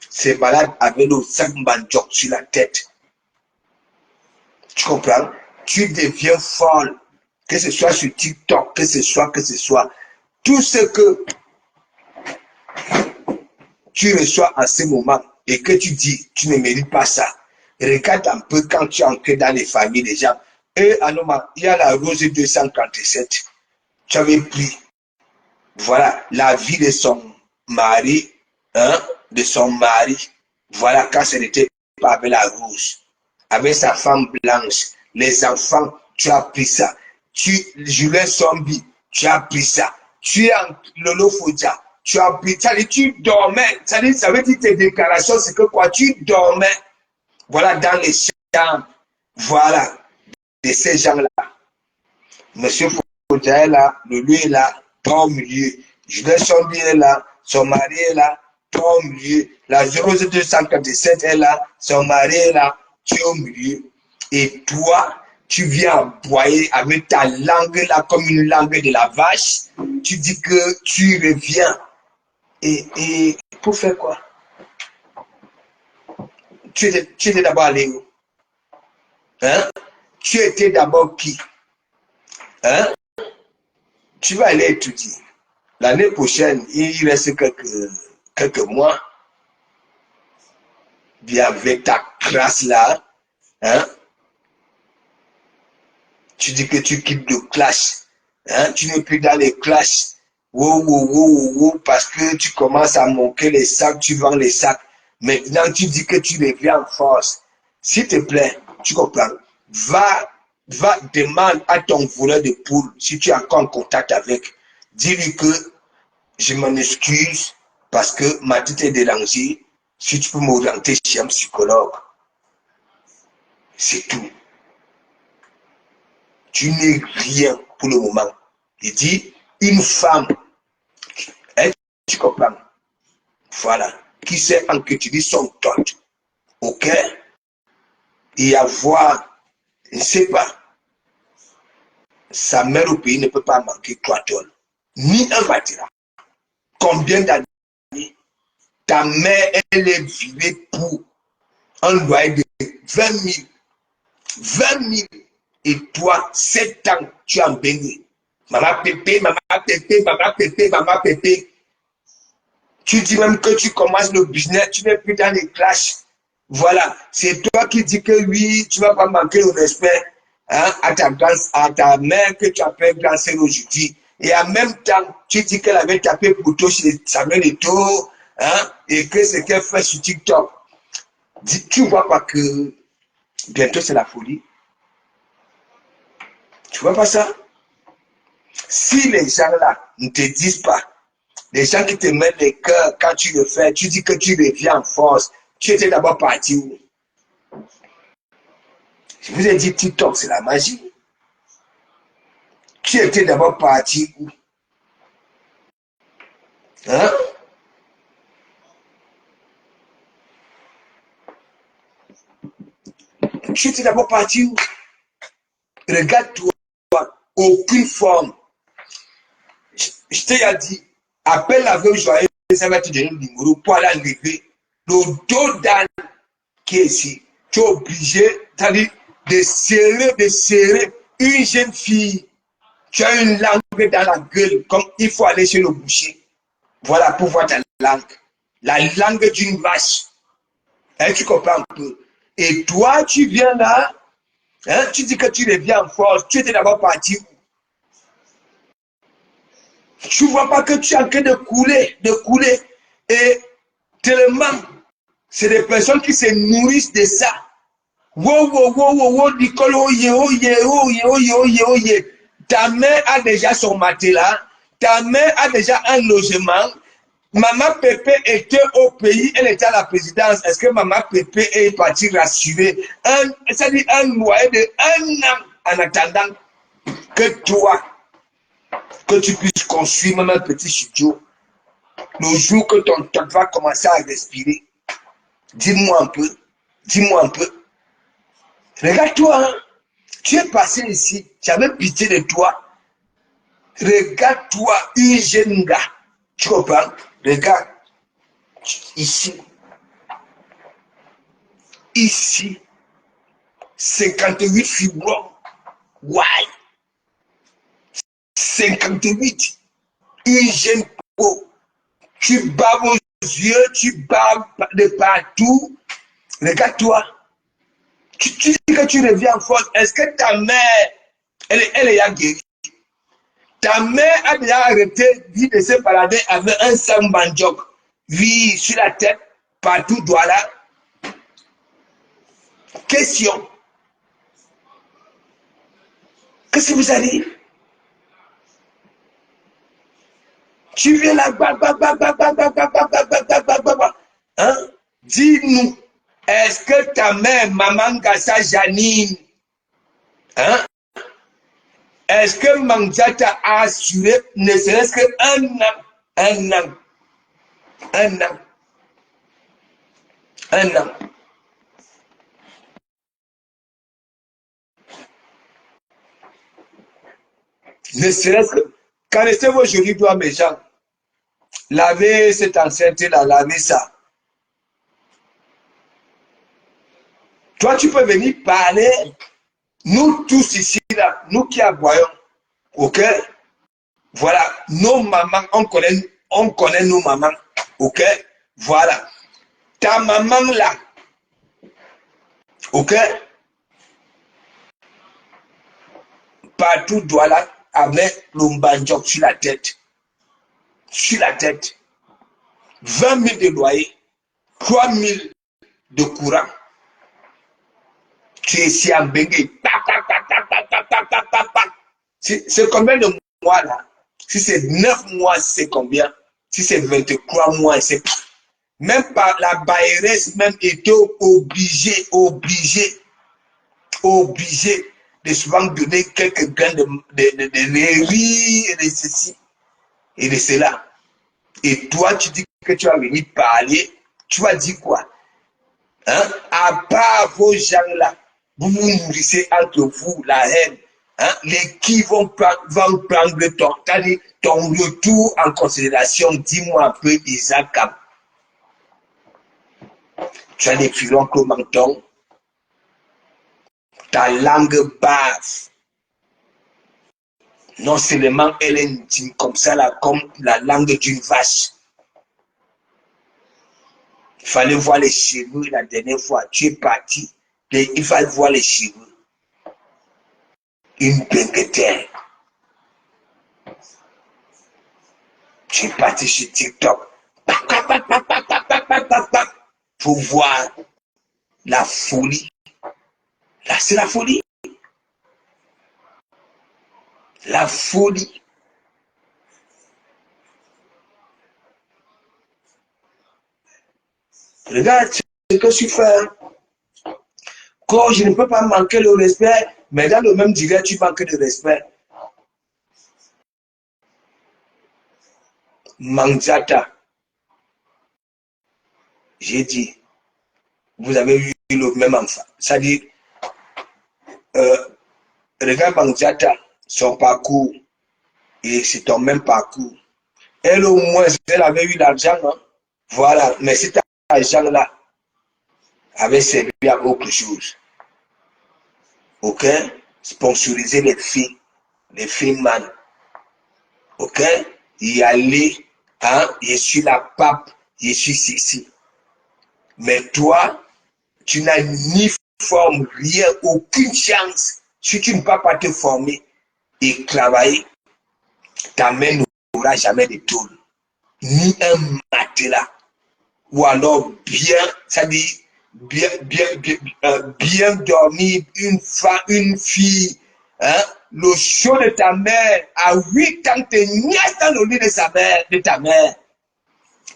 s'est malade avec le sac mandioc sur la tête. Tu comprends? tu deviens folle. Que ce soit sur TikTok, que ce soit. Tout ce que tu reçois en ce moment et que tu dis, tu ne mérites pas ça. Regarde un peu quand tu entres dans les familles des gens. Et à Noma, il y a la rose 237. Tu avais pris, voilà, la vie de son mari, hein, de son mari. Voilà, quand ce n'était pas avec la rose, avec sa femme blanche, les enfants, tu as pris ça. Julien Sombi, tu as pris ça. Tu es en Lolo Fodja, tu as pris ça. Tu dormais. Ça veut dire tes déclarations, c'est que quoi? Tu dormais. Voilà, dans les chambres. Voilà, de ces gens-là. Monsieur Fodja est là, le lieu est là, pas au milieu. Julien Sombi est là, son mari est là, pas au milieu. La 0247 est là, son mari est là, tu es au milieu. Et toi, tu viens aboyer avec ta langue là comme une langue de la vache. Tu dis que tu reviens. Et pour faire quoi? Tu étais d'abord allé où? Hein? Tu étais d'abord qui? Hein? Tu vas aller étudier. L'année prochaine, il reste quelques mois. Bien avec ta classe là. Hein? Tu dis que tu quittes le clash. Hein? Tu n'es plus dans les clashs. Parce que tu commences à manquer les sacs, tu vends les sacs. Maintenant, tu dis que tu reviens en force. S'il te plaît, tu comprends? Va, demande à ton voleur de poule, si tu es encore en contact avec, dis-lui que je m'en excuse parce que ma tête est dérangée. Si tu peux m'orienter chez un psychologue, c'est tout. Tu n'es rien pour le moment. Il dit, une femme, hein, tu comprends? Voilà, qui sait en que tu dis son tort, ok? Et avoir, je ne sais pas, sa mère au pays ne peut pas manquer 3 tonnes, ni un matelas. Combien d'années ta mère, elle est virée pour un loyer de 20 000, 20 000, et toi, 7 ans, tu es en baigné. Maman pépé, maman pépé, maman pépé, maman pépé. Tu dis même que tu commences le business, tu n'es plus dans les clashs. Voilà, c'est toi qui dis que oui, tu ne vas pas manquer le respect, hein, à ta mère que tu appelles grand sœur aujourd'hui. Et en même temps, tu dis qu'elle avait tapé couteau chez Samuel Eto'o, hein, et que ce qu'elle fait sur TikTok. Tu vois pas que bientôt c'est la folie? Tu vois pas ça? Si les gens là ne te disent pas, les gens qui te mettent les cœurs quand tu le fais, tu dis que tu reviens en force, tu étais d'abord parti où? Je vous ai dit TikTok, c'est la magie. Tu étais d'abord parti où? Hein? Tu étais d'abord parti où? Regarde-toi, aucune forme. Je t'ai dit, appelle la veuve joyeuse, ça va te donner le numéro pour aller enlever le dos d'âne qui est ici. Tu es obligé, c'est-à-dire de serrer une jeune fille. Tu as une langue dans la gueule, comme il faut aller chez le boucher. Voilà pour voir ta langue. La langue d'une vache. Hein, tu comprends un peu? Et toi, tu viens là, hein, tu dis que tu reviens en force. Tu étais d'abord parti. Tu ne vois pas que tu es en train de couler. Et tellement, c'est des personnes qui se nourrissent de ça. Nicole, oye. Ta mère a déjà son matelas. Ta mère a déjà un logement. Maman Pépé était au pays, elle était à la présidence. Est-ce que Maman Pépé est partie rassurer c'est-à-dire un loyer de 1 an en attendant que toi, que tu puisses construire même un petit studio. Le jour que ton tête va commencer à respirer, dis-moi un peu. Regarde-toi, hein. Tu es passé ici, j'avais pitié de toi. Regarde-toi, une jeune gars. Tu comprends? Regarde, ici, 58 fibromes. Why? 58. Une jeune peau. Tu baves aux yeux, tu baves de partout. Regarde-toi. Tu dis que tu reviens en force. Est-ce que ta mère, elle est à guéri? Ta mère a déjà arrêté de se balader avec un sambanjok. Oui, sur la tête, partout, voilà. Question. Qu'est-ce qui vous arrive? Tu viens là, hein? Dis-nous, est-ce que ta mère, maman Gassa Janine, hein? Est-ce que Manjata a assuré, ne serait-ce qu'un an, un an, un an, un an? Ne serait-ce que, connaissez-vous aujourd'hui, toi, mes gens, lavez cette enceinte-là, lavez ça. Toi, tu peux venir parler, nous tous ici, là, nous qui aboyons, ok? Voilà, nos mamans, on connaît nos mamans, ok? Voilà. Ta maman là, ok? Partout, voilà, avec l'umbanjok sur la tête. Sur la tête. 20 000 de loyer, 3 000 de courant. Tu es ici en Bengue. C'est combien de mois là? Si c'est 9 mois, c'est combien? Si c'est 23 mois, c'est... Même par la bailleresse même était obligée de souvent donner quelques grains de riz et de ceci et de cela. Et toi, tu dis que tu vas venir parler, tu vas dire quoi? Hein? À part vos gens-là, vous vous nourrissez entre vous la haine. Hein? Les qui vont prendre ton retour en considération. Dis-moi un peu, Isaac. Tu as des filons au menton. Ta langue bave. Non seulement elle est comme ça, là, comme la langue d'une vache. Il fallait voir les cheveux la dernière fois. Tu es parti. Il fallait voir les cheveux. Une benguetaire. Tu es parti sur TikTok. Pour voir la folie. Là, c'est la folie. La folie. Regarde ce que je fais. Quand je ne peux pas manquer le respect, mais dans le même direct, tu manques de respect. Manjata. J'ai dit, vous avez eu le même enfant. Ça dit, regarde Manjata, son parcours, et c'est ton même parcours. Elle, au moins, elle avait eu l'argent, hein? Voilà. Mais cet argent-là avait servi à autre chose. Ok? Sponsoriser les filles man. Ok? Y aller, hein? Je suis la pape, je suis ceci. Mais toi, tu n'as ni forme, rien, aucune chance. Si tu ne peux pas te former et travailler, ta main n'aura jamais de tôle, ni un matelas, ou alors bien, ça dit, bien dormir, une fille, hein, le chaud de ta mère, à 8 ans, te niaise dans le lit de ta mère.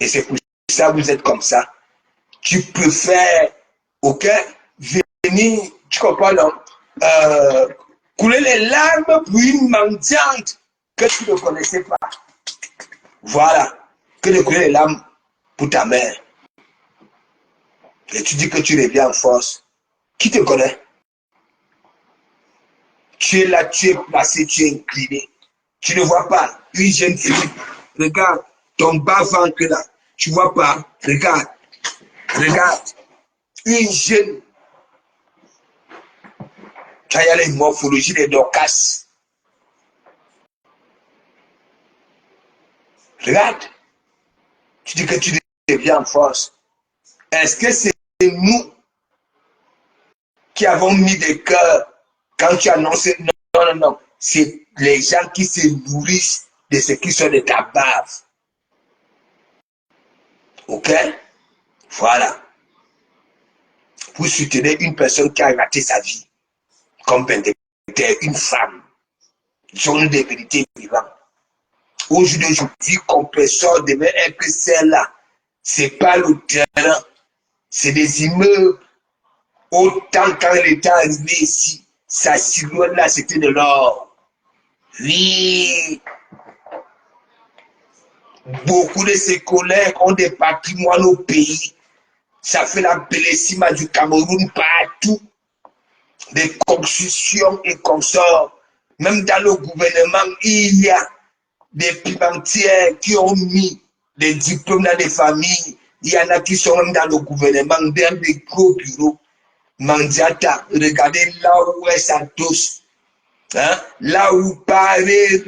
Et c'est pour ça que vous êtes comme ça. Tu préfères, ok, venir, tu comprends, non? Couler les larmes pour une mendiante que tu ne connaissais pas. Voilà, que de couler les larmes pour ta mère. Et tu dis que tu reviens en force. Qui te connaît? Tu es là, tu es placé, tu es incliné. Tu ne vois pas une jeune fille. Regarde ton bas-ventre là. Tu ne vois pas. Regarde. Regarde. Une jeune. Quand il y a les morphologies des Dorcas. Regarde. Tu dis que tu deviens en force. Est-ce que c'est nous qui avons mis des cœurs quand tu annonces? Non, non, non. C'est les gens qui se nourrissent de ce qui sont de ta bave. Ok? Voilà. Vous soutenez une personne qui a raté sa vie. Comme Benedicte, une femme. Journée de vérité vivante. Aujourd'hui, compresseur devait être celle-là. C'est pas le terrain. C'est des immeubles. Autant quand l'État est arrivé ici, sa silhouette là, c'était de l'or. Oui. Beaucoup de ses collègues ont des patrimoines au pays. Ça fait la bellissima du Cameroun partout. Des constructions et consorts. Même dans le gouvernement, il y a des pimentières qui ont mis des diplômes dans des familles. Il y en a qui sont même dans le gouvernement, dans des gros bureaux. Mandiata, regardez là où est Santos. Hein? Là où paraît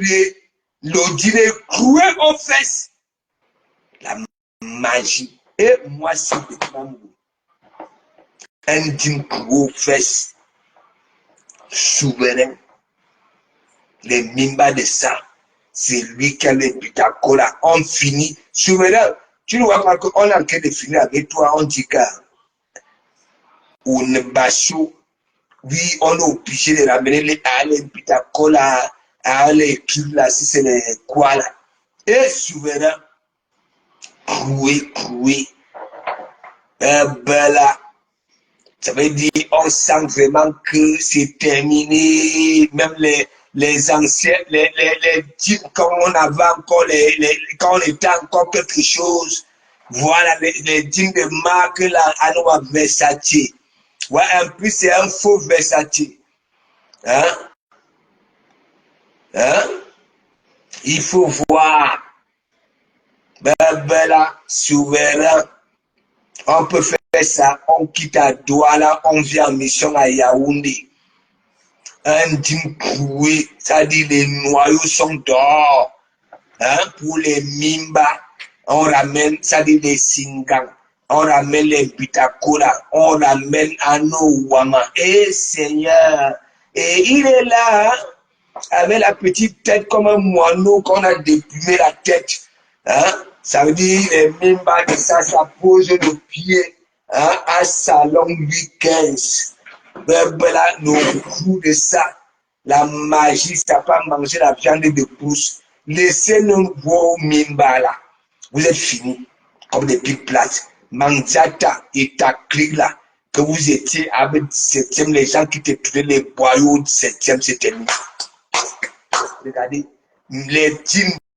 le dîner cloué aux fesses. La magie. Et moi, c'est un dîner cloué aux fesses. Souverain. Les mimbas de ça. C'est lui qui a les butacola. On finit. Souverain. Tu ne vois pas qu'on est en train de finir avec toi. On dit que on basso. Oui, on est obligé de ramener les butacola à les kills là. Si c'est les quoi là. Et souverain. Croué. Bella. Ça veut dire, on sent vraiment que c'est terminé. Même les anciens, les types, quand on avait encore quand on était encore quelque chose. Voilà, les jeans de marque là, à nous Versace. Ouais, en plus, c'est un faux Versace. Hein? Hein? Il faut voir. Bella, souverain. On peut faire ça, on quitte à Douala, on vient en mission à Yaoundé. Un dîme cloué, ça dit les noyaux sont dehors. Hein, pour les Mimba, on ramène, ça dit les Singans, on ramène les Bitakola, on ramène Anouama. Et Seigneur, et il est là, avec la petite tête comme un moineau qu'on a déplumé la tête. Hein? Ça veut dire les Mimba de ça pose le pied. Hein, à Salon 8-15. Là, le coup de ça, la magie, ça pas manger la viande de pouce. Laissez-nous vos Mimba là. Vous êtes finis, comme des big plates. Manjata et ta clique là, que vous étiez avec 17e, les gens qui te trouvaient les boyaux 17e, c'était nous. Regardez, les teams